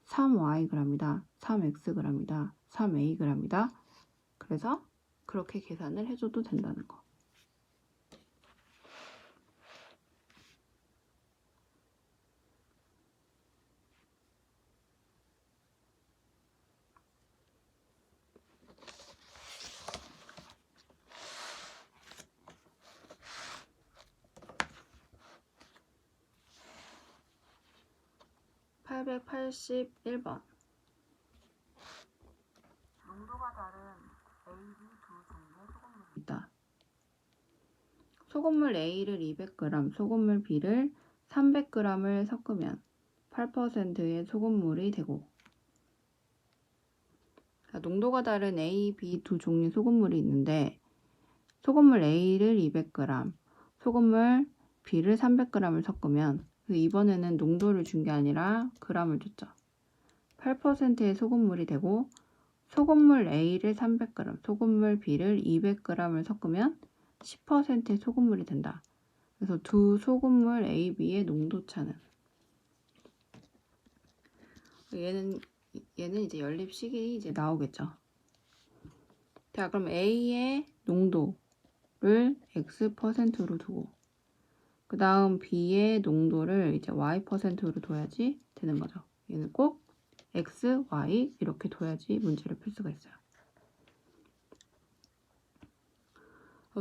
3y g이다, 3x g이다, 3a g이다. 그래서 그렇게 계산을 해줘도 된다는 거. (881번) 농도가 다른 A, B 두 종류의 소금물이 있다. 소금물 A를 200g, 소금물 B를 300g을 섞으면 8%의 소금물이 되고, 농도가 다른 A, B 두 종류 소금물이 있는데 소금물 A를 200g, 소금물 B를 300g을 섞으면, 이번에는 농도를 준 게 아니라 g을 줬죠. 8%의 소금물이 되고 소금물 A를 300g, 소금물 B를 200g을 섞으면 10%의 소금물이 된다. 그래서 두 소금물 A, B의 농도 차는, 얘는 이제 연립식이 이제 나오겠죠. 자, 그럼 A의 농도를 x%로 두고 그 다음 B의 농도를 이제 y%로 둬야지 되는 거죠. 얘는 꼭 x, y 이렇게 둬야지 문제를 풀 수가 있어요.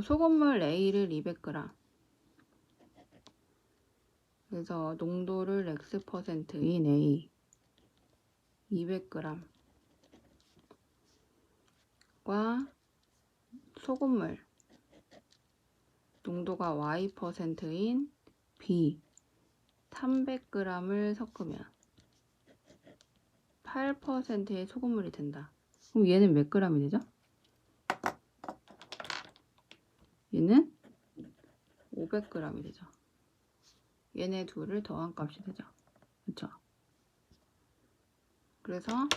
소금물 A를 200g, 그래서 농도를 x%인 A 200g과 소금물 농도가 y%인 B 300g을 섞으면 8%의 소금물이 된다. 그럼 얘는 몇 g이 되죠? 얘는 500g이 되죠. 얘네 둘을 더한 값이 되죠. 그렇죠? 그래서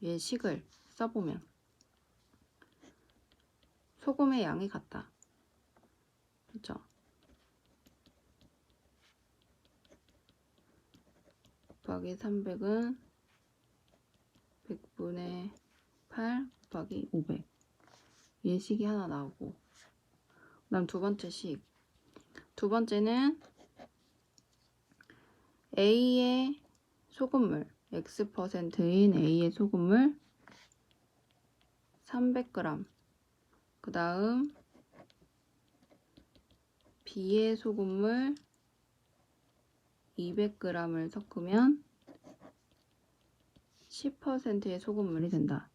얘 식을 써보면 소금의 양이 같다. 그렇죠? 곱하기 300은 100분의 8 곱하기 500. 얘 식이 하나 나오고, 그 다음 두 번째 식 두 번째는 A의 소금물, X%인 A의 소금물 300g, 그 다음 B의 소금물 200g을 섞으면 10%의 소금물이 된다.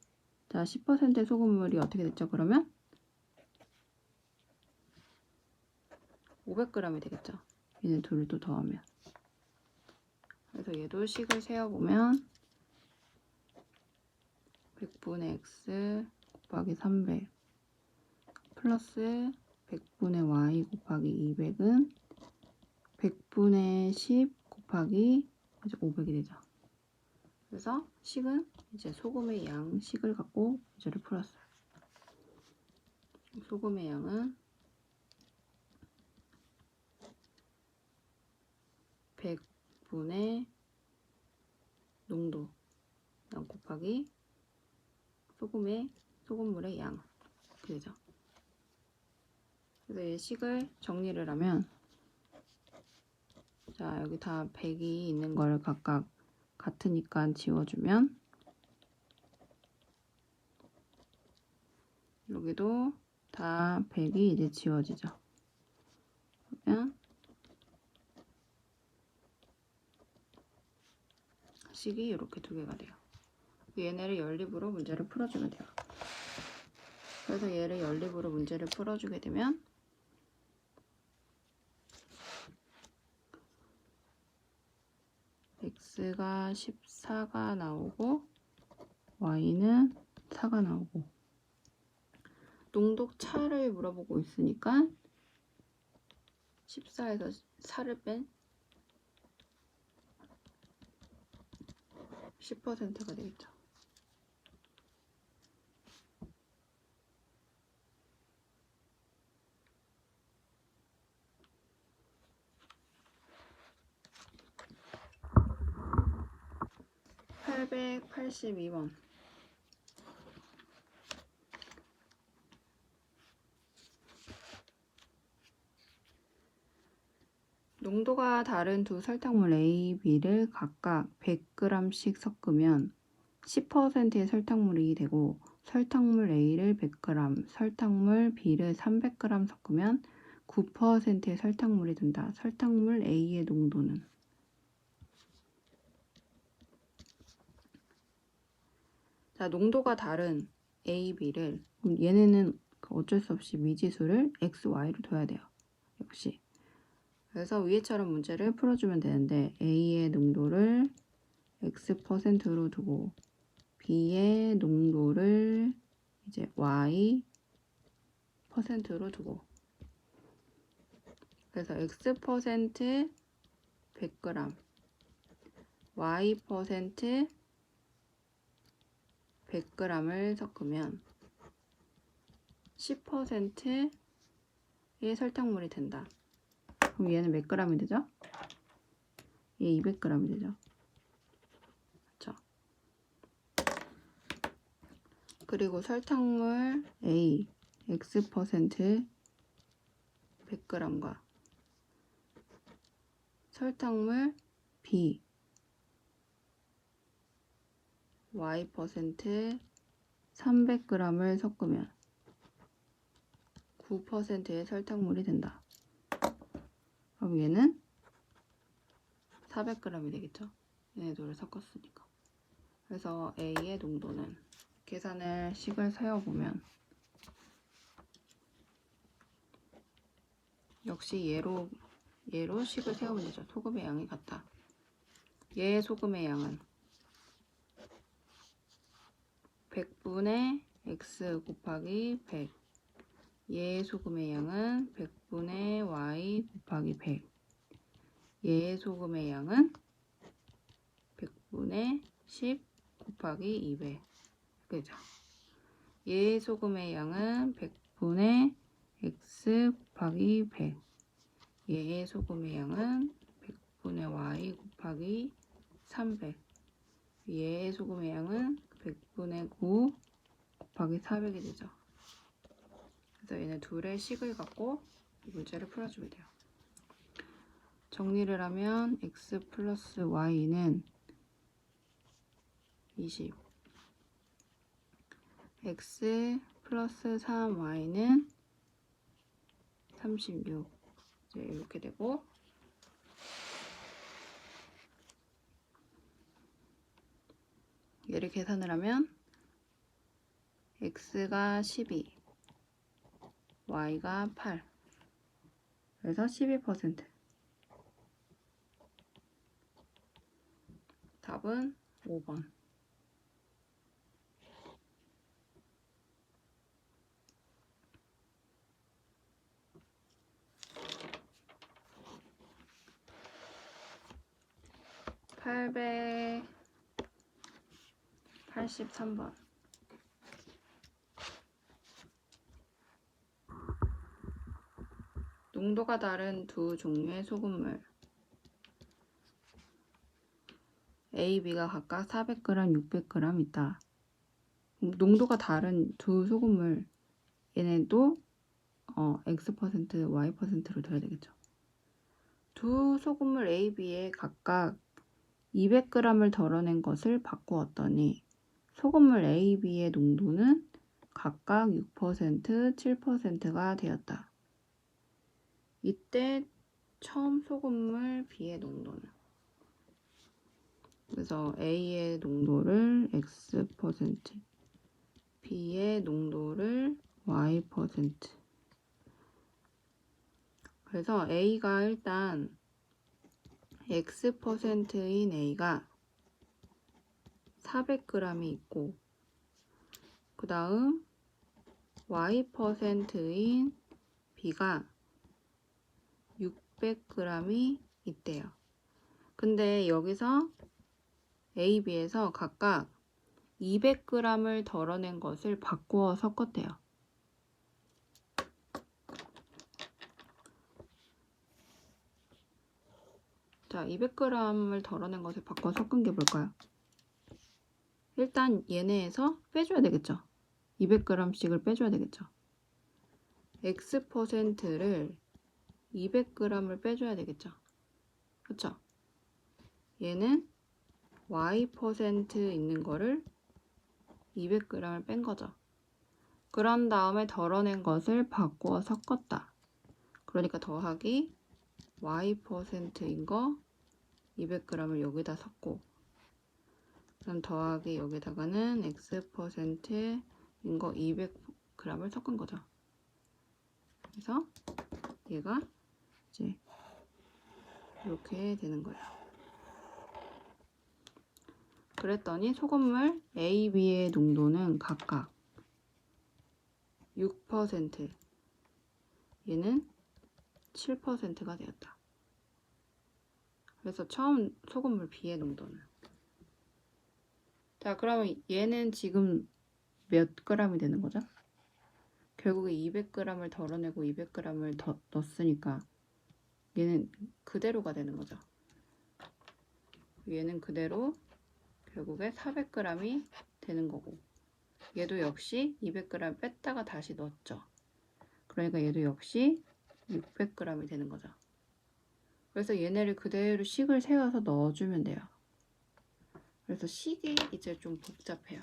자, 10%의 소금물이 어떻게 됐죠? 그러면 500g이 되겠죠. 얘네 둘을 또 더하면. 그래서 얘도 식을 세어보면 100분의 x 곱하기 300 플러스 100분의 y 곱하기 200은 100분의 10 곱하기 이제 500이 되죠. 그래서 식은 이제 소금의 양 식을 갖고 문제를 풀었어요. 소금의 양은 100분의 농도 양 곱하기 소금물의 양 이렇게 되죠. 그래서 이 식을 정리를 하면, 자, 여기 다 100이 있는 걸 각각 같으니까 지워주면, 여기도 다 100이 이제 지워지죠. 그러면 식이 이렇게 두 개가 돼요. 얘네를 연립으로 문제를 풀어주면 돼요. 그래서 얘를 연립으로 문제를 풀어주게 되면 x가 14가 나오고 y는 4가 나오고, 농도 차를 물어보고 있으니까 14에서 4를 뺀 10%가 되겠죠. (882번) 농도가 다른 두 설탕물 A, B를 각각 100g씩 섞으면 10%의 설탕물이 되고, 설탕물 A를 100g, 설탕물 B를 300g 섞으면 9%의 설탕물이 된다. 설탕물 A의 농도는? 자, 농도가 다른 A, B를, 얘네는 어쩔 수 없이 미지수를 X, Y로 둬야 돼요. 역시. 그래서 위에처럼 문제를 풀어주면 되는데, A의 농도를 X%로 두고 B의 농도를 이제 Y%로 두고, 그래서 X% 100g, Y% 100g을 섞으면 10%의 설탕물이 된다. 그럼 얘는 몇 g이 되죠? 얘 200g이 되죠. 그렇죠? 그리고 설탕물 A X% 100g과 설탕물 B Y% 300g을 섞으면 9%의 설탕물이 된다. 그럼 얘는 400g이 되겠죠? 얘네 둘을 섞었으니까. 그래서 A의 농도는, 계산을 식을 세어보면 역시 얘로 식을 세우면 되죠. 소금의 양이 같다. 얘의 소금의 양은 100분의 x 곱하기 100, 얘의 소금의 양은 100분의 y 곱하기 100, 얘의 소금의 양은 100분의 10 곱하기 200. 그죠? 얘의 소금의 양은 100분의 x 곱하기 100, 얘의 소금의 양은 100분의 y 곱하기 300, 얘의 소금의 양은 100분의 9 곱하기 400이 되죠. 그래서 얘네 둘의 식을 갖고 이 문제를 풀어주면 돼요. 정리를 하면 x 플러스 y는 20, x 플러스 3y는 36. 이제 이렇게 되고, 얘를 계산을 하면 x가 12, y가 8. 그래서 12%. 답은 5번. (883번) 농도가 다른 두 종류의 소금물 A, B가 각각 400g, 600g 있다. 농도가 다른 두 소금물 얘네도 X%, Y%로 둬야 되겠죠. 두 소금물 A, B에 각각 200g을 덜어낸 것을 바꾸었더니 소금물 A, B의 농도는 각각 6%, 7%가 되었다. 이때 처음 소금물 B의 농도는, 그래서 A의 농도를 X%, B의 농도를 Y%. 그래서 A가 일단 X%인 A가 400g이 있고, 그 다음 Y%인 B가 600g이 있대요. 근데 여기서 A, B에서 각각 200g을 덜어낸 것을 바꾸어 섞었대요. 자, 200g을 덜어낸 것을 바꿔 섞은 게 뭘까요? 일단 얘네에서 빼줘야 되겠죠. 200g씩을 빼줘야 되겠죠. X%를 200g을 빼줘야 되겠죠. 그쵸? 얘는 Y% 있는 거를 200g을 뺀 거죠. 그런 다음에 덜어낸 것을 바꾸어 섞었다. 그러니까 더하기 Y%인 거 200g을 여기다 섞고, 그럼 더하기 여기다가는 X%인 거 200g을 섞은 거죠. 그래서 얘가 이제 이렇게 되는 거예요. 그랬더니 소금물 A, B의 농도는 각각 6%, 얘는 7%가 되었다. 그래서 처음 소금물 B의 농도는, 자, 그러면 얘는 지금 몇 g이 되는 거죠? 결국에 200g을 덜어내고 200g을 더 넣었으니까 얘는 그대로가 되는 거죠. 얘는 그대로 결국에 400g이 되는 거고, 얘도 역시 200g 뺐다가 다시 넣었죠. 그러니까 얘도 역시 600g이 되는 거죠. 그래서 얘네를 그대로 식을 세워서 넣어주면 돼요. 그래서 식이 이제 좀 복잡해요.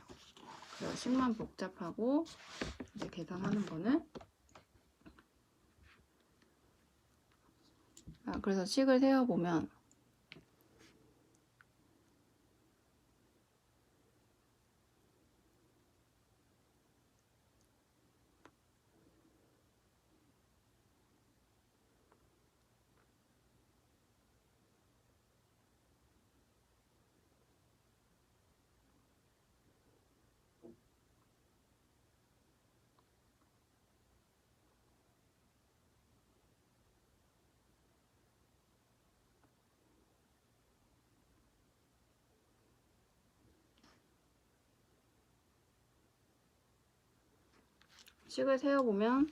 그래서 식만 복잡하고 이제 계산하는 거는, 그래서 식을 세워보면 식을 세워보면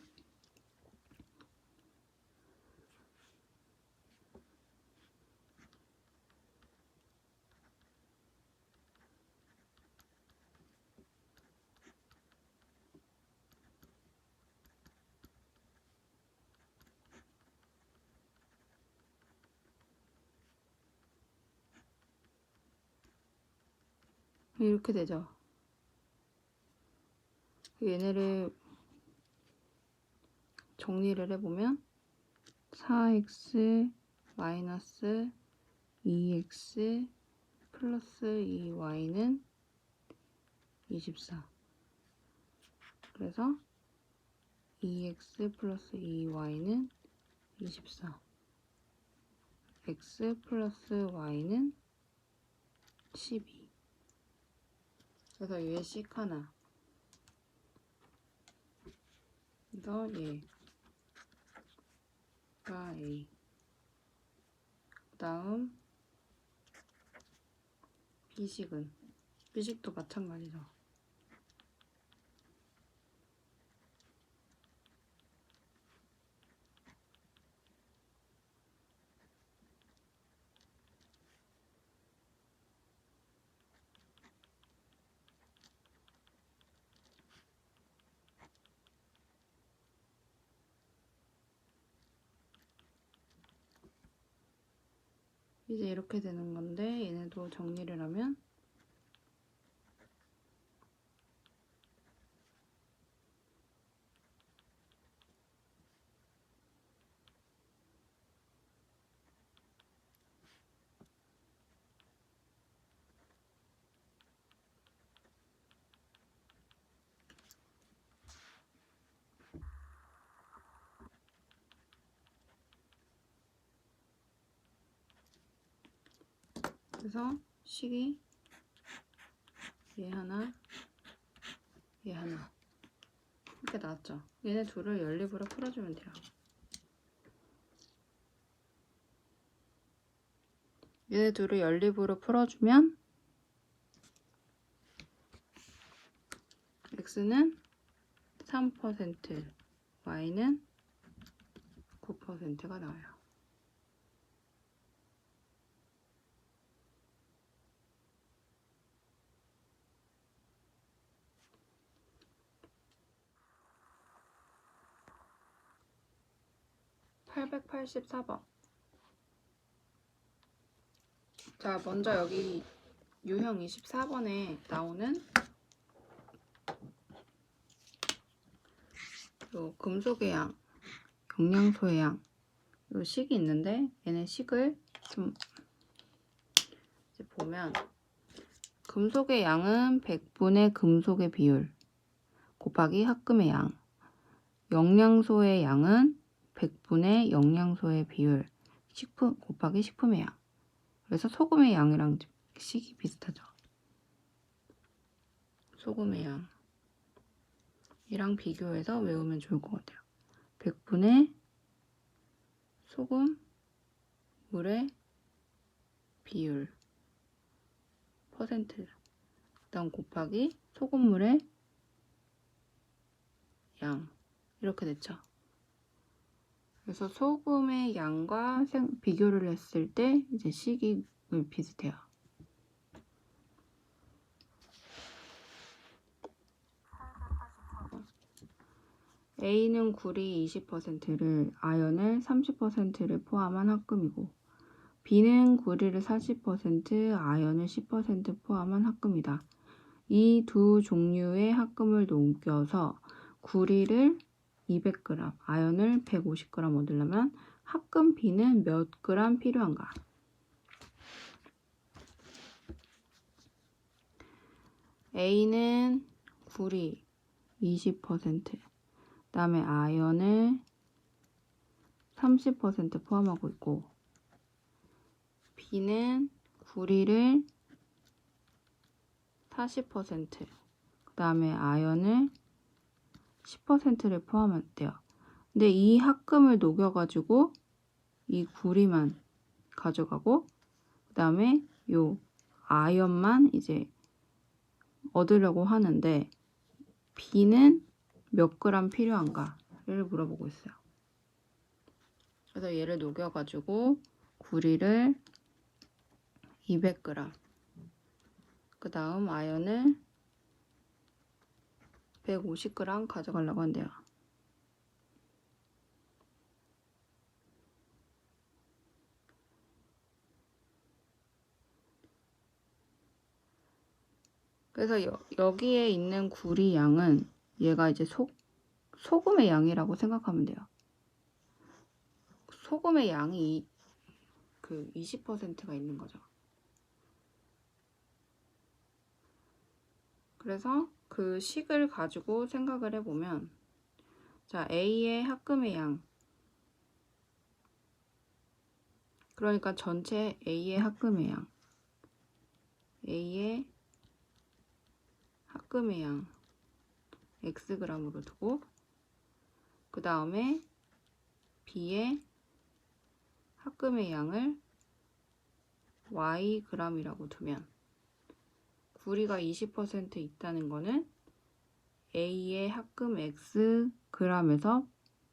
이렇게 되죠. 얘네를 정리를 해보면 4x 마이너스 2x 플러스 2y는 24. 그래서 2x 플러스 2y는 24. x 플러스 y는 12. 그래서 얘 식 하나. 그래서 얘가 A. 그 다음 B식은 B식도 마찬가지죠. 이제 이렇게 되는 건데 얘네도 정리를 하면 그래서 식이 얘 하나, 얘 하나 이렇게 나왔죠. 얘네 둘을 연립으로 풀어주면 돼요. 얘네 둘을 연립으로 풀어주면 x는 3%, y는 9%가 나와요. (884번) 자, 먼저 여기 유형 24번에 나오는 요 금속의 양, 영양소의 양, 요 식이 있는데 얘네 식을 좀 이제 보면 금속의 양은 100분의 금속의 비율 곱하기 합금의 양, 영양소의 양은 100분의 영양소의 비율 식품 곱하기 식품의 양. 그래서 소금의 양이랑 식이 비슷하죠. 소금의 양이랑 비교해서 외우면 좋을 것 같아요. 100분의 소금 물의 비율 퍼센트, 그다음 곱하기 소금물의 양, 이렇게 됐죠. 그래서 소금의 양과 비교를 했을 때 이제 식이 비슷해요. A는 구리 20%를 아연을 30%를 포함한 합금이고 B는 구리를 40%, 아연을 10% 포함한 합금이다. 이 두 종류의 합금을 녹여서 구리를 200g, 아연을 150g 얻으려면 합금 B는 몇 g 필요한가? A는 구리 20%, 그 다음에 아연을 30% 포함하고 있고 B는 구리를 40%, 그 다음에 아연을 10%를 포함했대요. 근데 이 합금을 녹여가지고 이 구리만 가져가고 그 다음에 요 아연만 이제 얻으려고 하는데 B는 몇 g 필요한가를 물어보고 있어요. 그래서 얘를 녹여가지고 구리를 200g, 그 다음 아연을 150g 가져가려고 한대요. 그래서 여기에 있는 구리 양은 얘가 이제 소금의 양이라고 생각하면 돼요. 소금의 양이 그 20%가 있는 거죠. 그래서 그 식을 가지고 생각을 해보면, 자, A의 합금의 양, 그러니까 전체 A의 합금의 양, A의 합금의 양 Xg으로 두고, 그 다음에 B의 합금의 양을 Yg이라고 두면, 구리가 20% 있다는 거는 A의 합금 Xg에서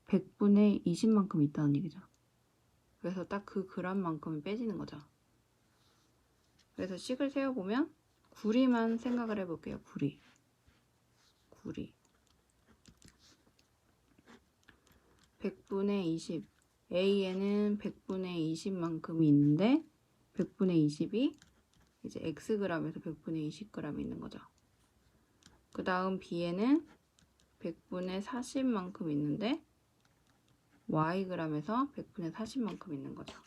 100분의 20만큼 있다는 얘기죠. 그래서 딱 그 g만큼이 빼지는 거죠. 그래서 식을 세어보면 구리만 생각을 해볼게요. 구리 100분의 20, A에는 100분의 20만큼이 있는데 100분의 20이 이제 Xg에서 100분의 20g 있는 거죠. 그 다음 B에는 100분의 40만큼 있는데 Yg에서 100분의 40만큼 있는 거죠.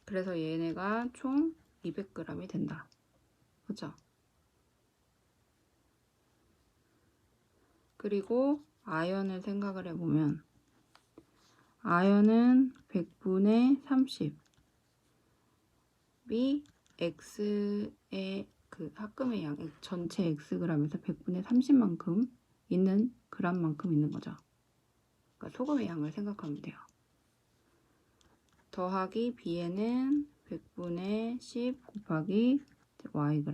그래서 얘네가 총 200g이 된다. 그죠? 그리고 아연을 생각을 해보면, 아연은 100분의 30이 X의 그 합금의 양, 전체 Xg에서 100분의 30만큼 있는 g만큼 있는 거죠. 그러니까 소금의 양을 생각하면 돼요. 더하기 B에는 100분의 10 곱하기 Yg.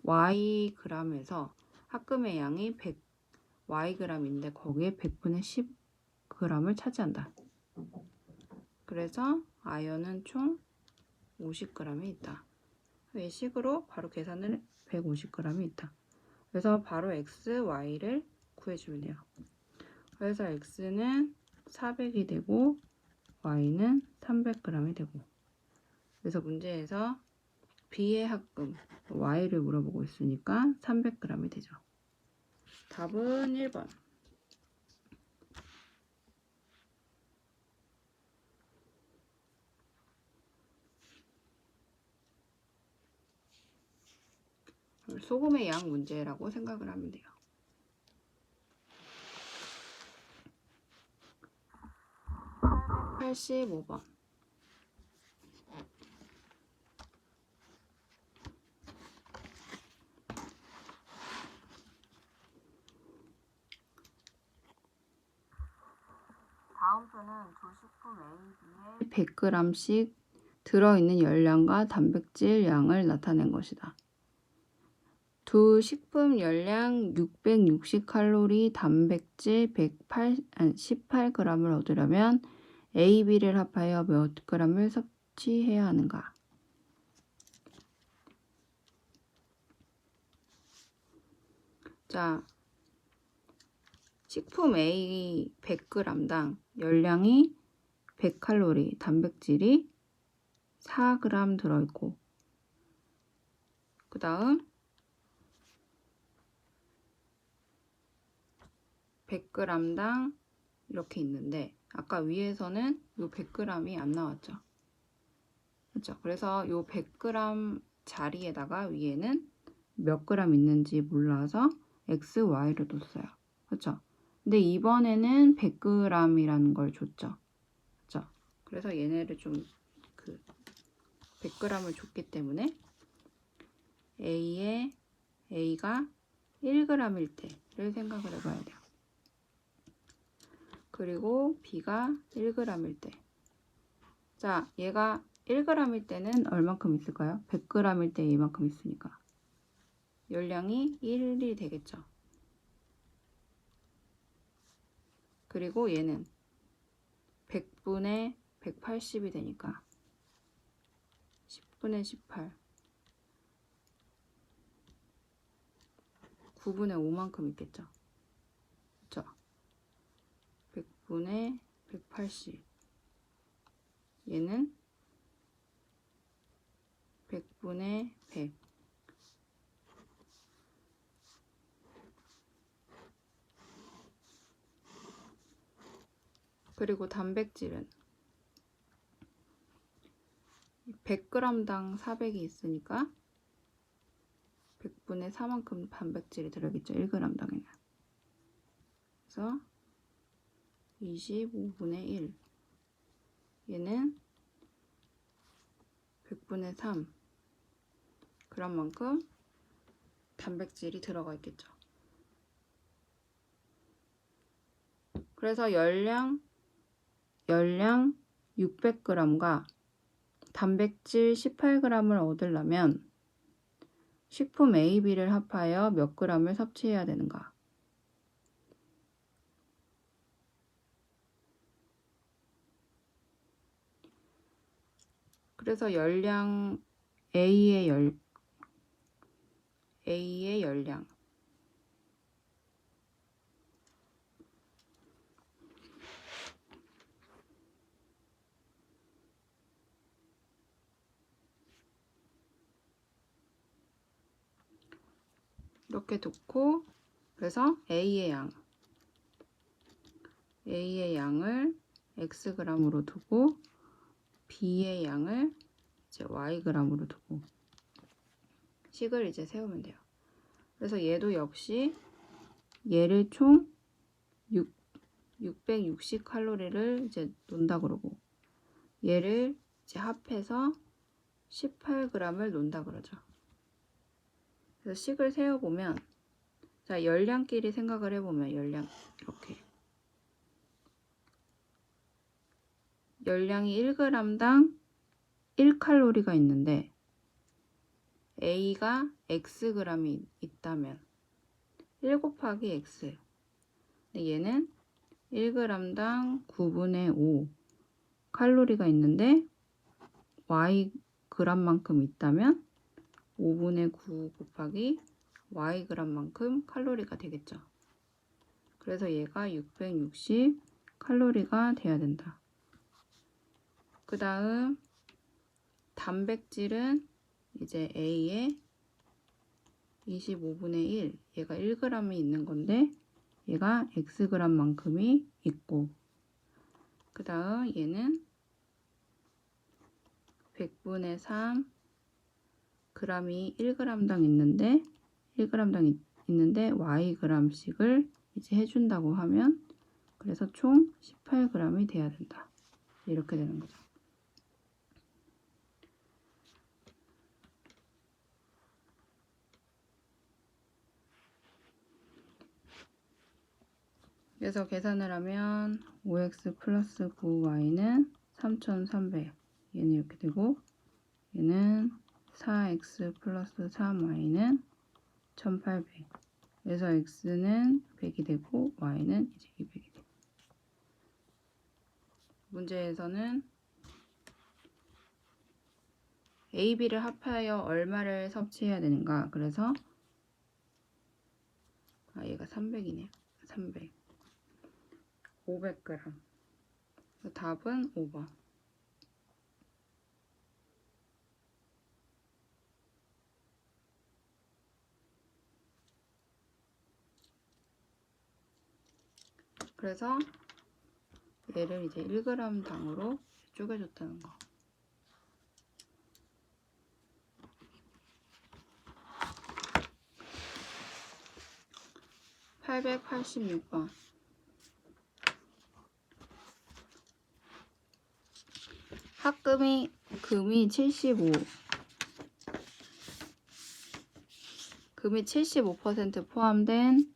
Yg에서 합금의 양이 100Yg인데 거기에 100분의 10g을 차지한다. 그래서 아연은 총 50g이 있다. 이 식으로 바로 계산을 150g이 있다. 그래서 바로 X, Y를 구해주면 돼요. 그래서 X는 400이 되고 Y는 300g이 되고, 그래서 문제에서 B의 합금 Y를 물어보고 있으니까 300g이 되죠. 답은 1번. 소금의 양 문제라고 생각을 하면 돼요. 85번. 다음표는 두 식품 A, B에 100g씩 들어있는 열량과 단백질 양을 나타낸 것이다. 두 식품 열량 660칼로리, 단백질 18g을 얻으려면 A, B를 합하여 몇 g을 섭취해야 하는가? 자, 식품 A 100g당 열량이 100칼로리, 단백질이 4g 들어있고, 그 다음 100g당 이렇게 있는데, 아까 위에서는 이 100g이 안 나왔죠. 그렇죠? 그래서 이 100g 자리에다가 위에는 몇 g 있는지 몰라서 X, Y를 뒀어요. 그렇죠? 근데 이번에는 100g이라는 걸 줬죠. 그렇죠? 그래서 얘네를 좀 100g을 줬기 때문에 A가 1g일 때를 생각을 해봐야 돼요. 그리고 B가 1g일 때. 자, 얘가 1g일 때는 얼만큼 있을까요? 100g일 때 이만큼 있으니까 열량이 1이 되겠죠. 그리고 얘는 100분의 180이 되니까 10분의 18 9분의 5만큼 있겠죠. 그쵸? 100분의 180 얘는 100분의 100. 그리고 단백질은 100g당 400이 있으니까 100분의 4만큼 단백질이 들어있겠죠. 1g당에는. 그래서 25분의 1. 얘는 100분의 3 g만큼 단백질이 들어가 있겠죠. 그래서 열량 600g과 단백질 18g을 얻으려면 식품 A, B를 합하여 몇 g을 섭취해야 되는가? 그래서 열량 A의 열량 이렇게 놓고, 그래서 A의 양을 Xg으로 두고 B의 양을 이제 Yg으로 두고 식을 이제 세우면 돼요. 그래서 얘도 역시 얘를 총 660칼로리를 이제 논다 그러고, 얘를 이제 합해서 18g을 논다 그러죠. 그래서 식을 세어보면, 자, 열량끼리 생각을 해보면, 열량 이렇게 열량이 1g당 1칼로리가 있는데 A가 Xg이 있다면 1 곱하기 X, 근데 얘는 1g당 9분의 5 칼로리가 있는데 Yg만큼 있다면 5분의 9 곱하기 Yg만큼 칼로리가 되겠죠. 그래서 얘가 660 칼로리가 돼야 된다. 그 다음 단백질은 이제 A의 25분의 1, 얘가 1g이 있는 건데 얘가 Xg만큼이 있고, 그 다음 얘는 100분의 3 g이 1g당 있는데 Yg씩을 이제 해준다고 하면, 그래서 총 18g이 돼야 된다. 이렇게 되는 거죠. 그래서 계산을 하면 5x 플러스 9y는 3300, 얘는 이렇게 되고, 얘는 4x 플러스 3y는 1800. 그래서 x는 100이 되고 y는 이제 200이 돼요. 문제에서는 A, B를 합하여 얼마를 섭취해야 되는가? 그래서 얘가 300이네요. 300. 500g. 답은 5번. 그래서 얘를 이제 1g 당으로 쪼개줬다는 거. (886번) 금이 75, 금이 75% 포함된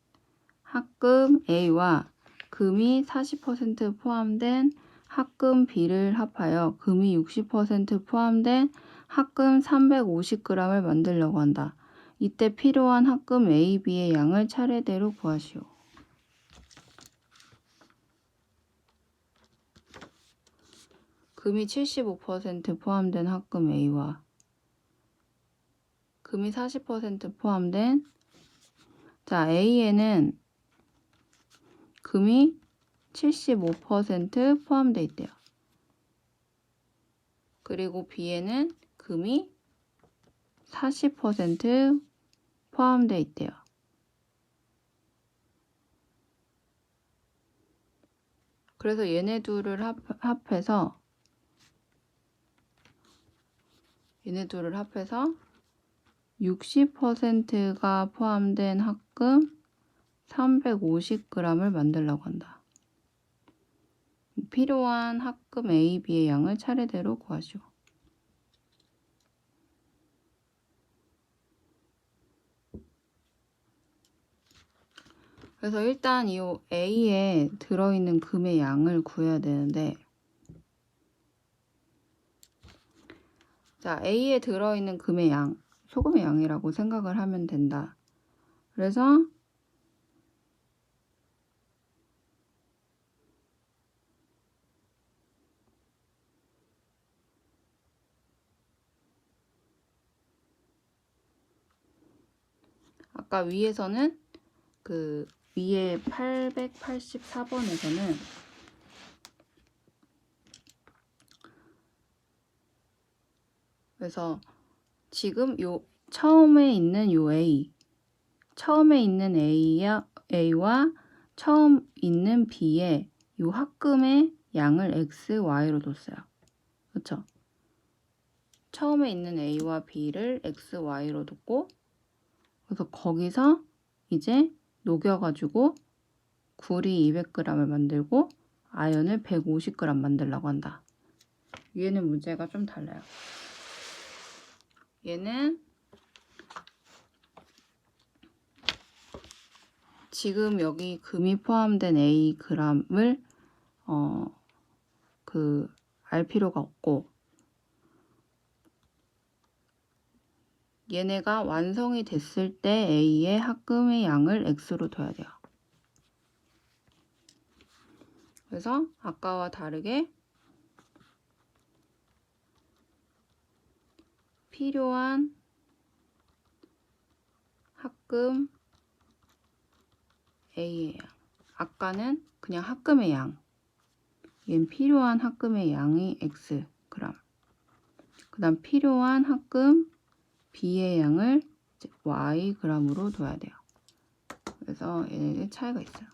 합금 A와 금이 40% 포함된 합금 B를 합하여 금이 60% 포함된 합금 350g을 만들려고 한다. 이때 필요한 합금 A, B의 양을 차례대로 구하시오. 금이 75% 포함된 합금 A와 금이 40% 포함된, 자, A에는 금이 75% 포함되어 있대요. 그리고 B에는 금이 40% 포함되어 있대요. 그래서 얘네 둘을 합해서 60%가 포함된 합금 350g을 만들려고 한다. 필요한 합금 A, B의 양을 차례대로 구하시오. 그래서 일단 이 A에 들어있는 금의 양을 구해야 되는데, 자, A에 들어있는 금의 양, 소금의 양이라고 생각을 하면 된다. 그래서 아까 위에서는 그 위에 884번에서는 그래서 지금 요 처음에 있는 요 처음에 있는 A와 처음 있는 B의 요 합금의 양을 X, Y로 뒀어요. 그렇죠? 처음에 있는 A와 B를 X, Y로 뒀고, 그래서 거기서 이제 녹여가지고 구리 200g을 만들고 아연을 150g 만들려고 한다. 얘는 문제가 좀 달라요. 얘는 지금 여기 금이 포함된 A g을 알 필요가 없고, 얘네가 완성이 됐을 때 A의 합금의 양을 X로 둬야 돼요. 그래서 아까와 다르게 필요한 합금 A의 양. 아까는 그냥 합금의 양. 얘는 필요한 합금의 양이 X 그램. 그 다음 필요한 합금 B의 양을 Y g으로 둬야 돼요. 그래서 얘네들 차이가 있어요.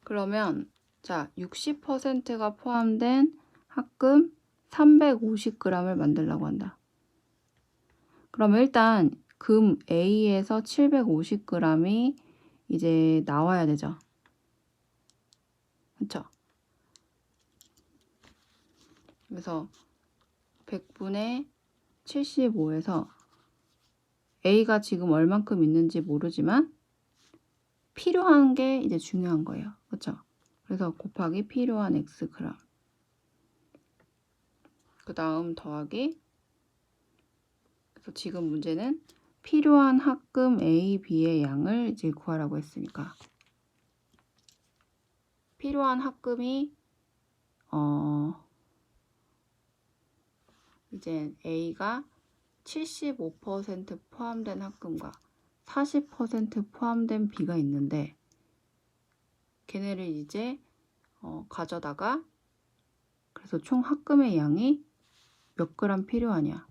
그러면 자 60%가 포함된 합금 350g을 만들려고 한다. 그럼 일단 금 A에서 750g이 이제 나와야 되죠. 그쵸? 그래서 100분의 75에서 A가 지금 얼만큼 있는지 모르지만 필요한 게 이제 중요한 거예요. 그쵸? 그래서 곱하기 필요한 X 그램. 그 다음 더하기. 그래서 지금 문제는 필요한 합금 A, B의 양을 이제 구하라고 했으니까 필요한 합금이 이제 A가 75% 포함된 합금과 40% 포함된 B가 있는데 걔네를 이제 가져다가 그래서 총 합금의 양이 몇 그램 필요하냐.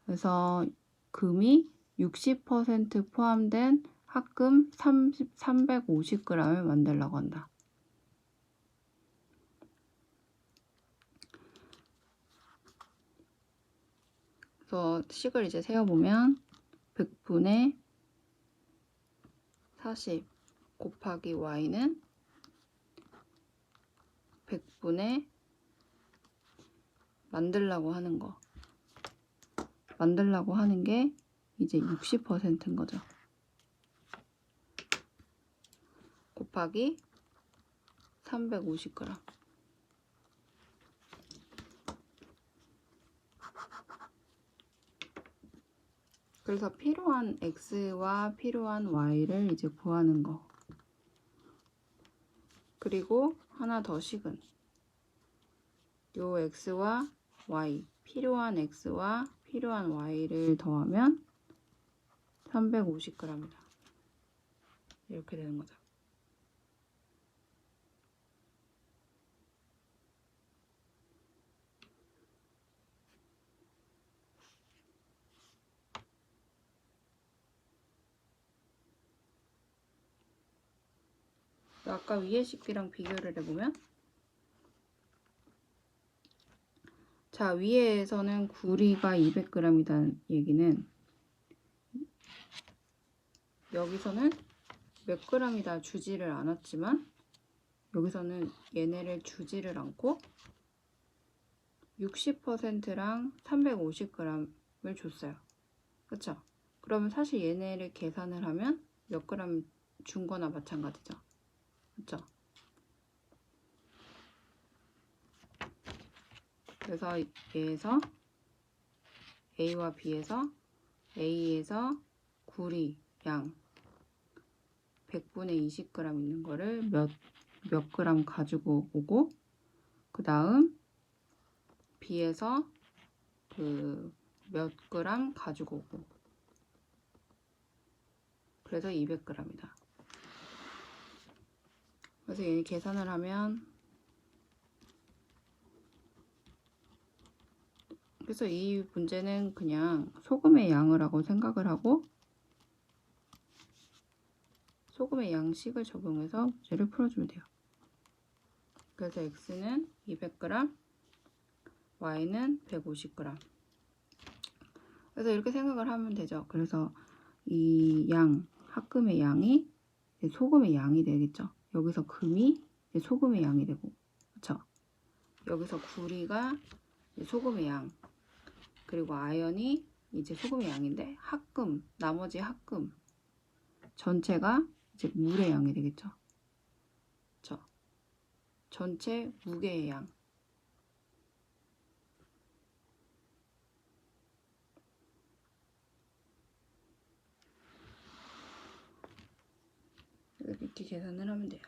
그래서 금이 60% 포함된 합금 350g을 만들려고 한다. 그래서 식을 이제 세어보면 100분의 40 곱하기 y는 100분의 만들려고 하는 게 이제 60%인 거죠. 곱하기 350g. 그래서 필요한 x와 필요한 y를 이제 구하는 거. 그리고 하나 더 식은 요 x와 y, 필요한 x와 필요한 y를 더하면 350g이다. 이렇게 되는 거죠. 아까 위의 식비랑 비교를 해보면 자, 위에서는 구리가 200g이라는 얘기는 여기서는 몇 g이다 주지를 않았지만 여기서는 얘네를 주지를 않고 60%랑 350g을 줬어요. 그쵸? 그러면 사실 얘네를 계산을 하면 몇 g 준 거나 마찬가지죠. 그쵸? 그래서 얘에서 A와 B에서 A에서 구리 양 100분의 20g 있는 거를 몇 g 가지고 오고, 그 다음 B에서 그 몇 g 가지고 오고, 그래서 200g이다. 그래서 얘 계산을 하면, 그래서 이 문제는 그냥 소금의 양을 하고 생각을 하고 소금의 양식을 적용해서 문제를 풀어주면 돼요. 그래서 X는 200g, Y는 150g. 그래서 이렇게 생각을 하면 되죠. 그래서 이 양, 합금의 양이 소금의 양이 되겠죠. 여기서 금이 소금의 양이 되고, 그쵸? 여기서 구리가 소금의 양, 그리고 아연이 이제 소금의 양인데 합금, 나머지 합금 전체가 이제 물의 양이 되겠죠. 그쵸? 전체 무게의 양. 이렇게 계산을 하면 돼요.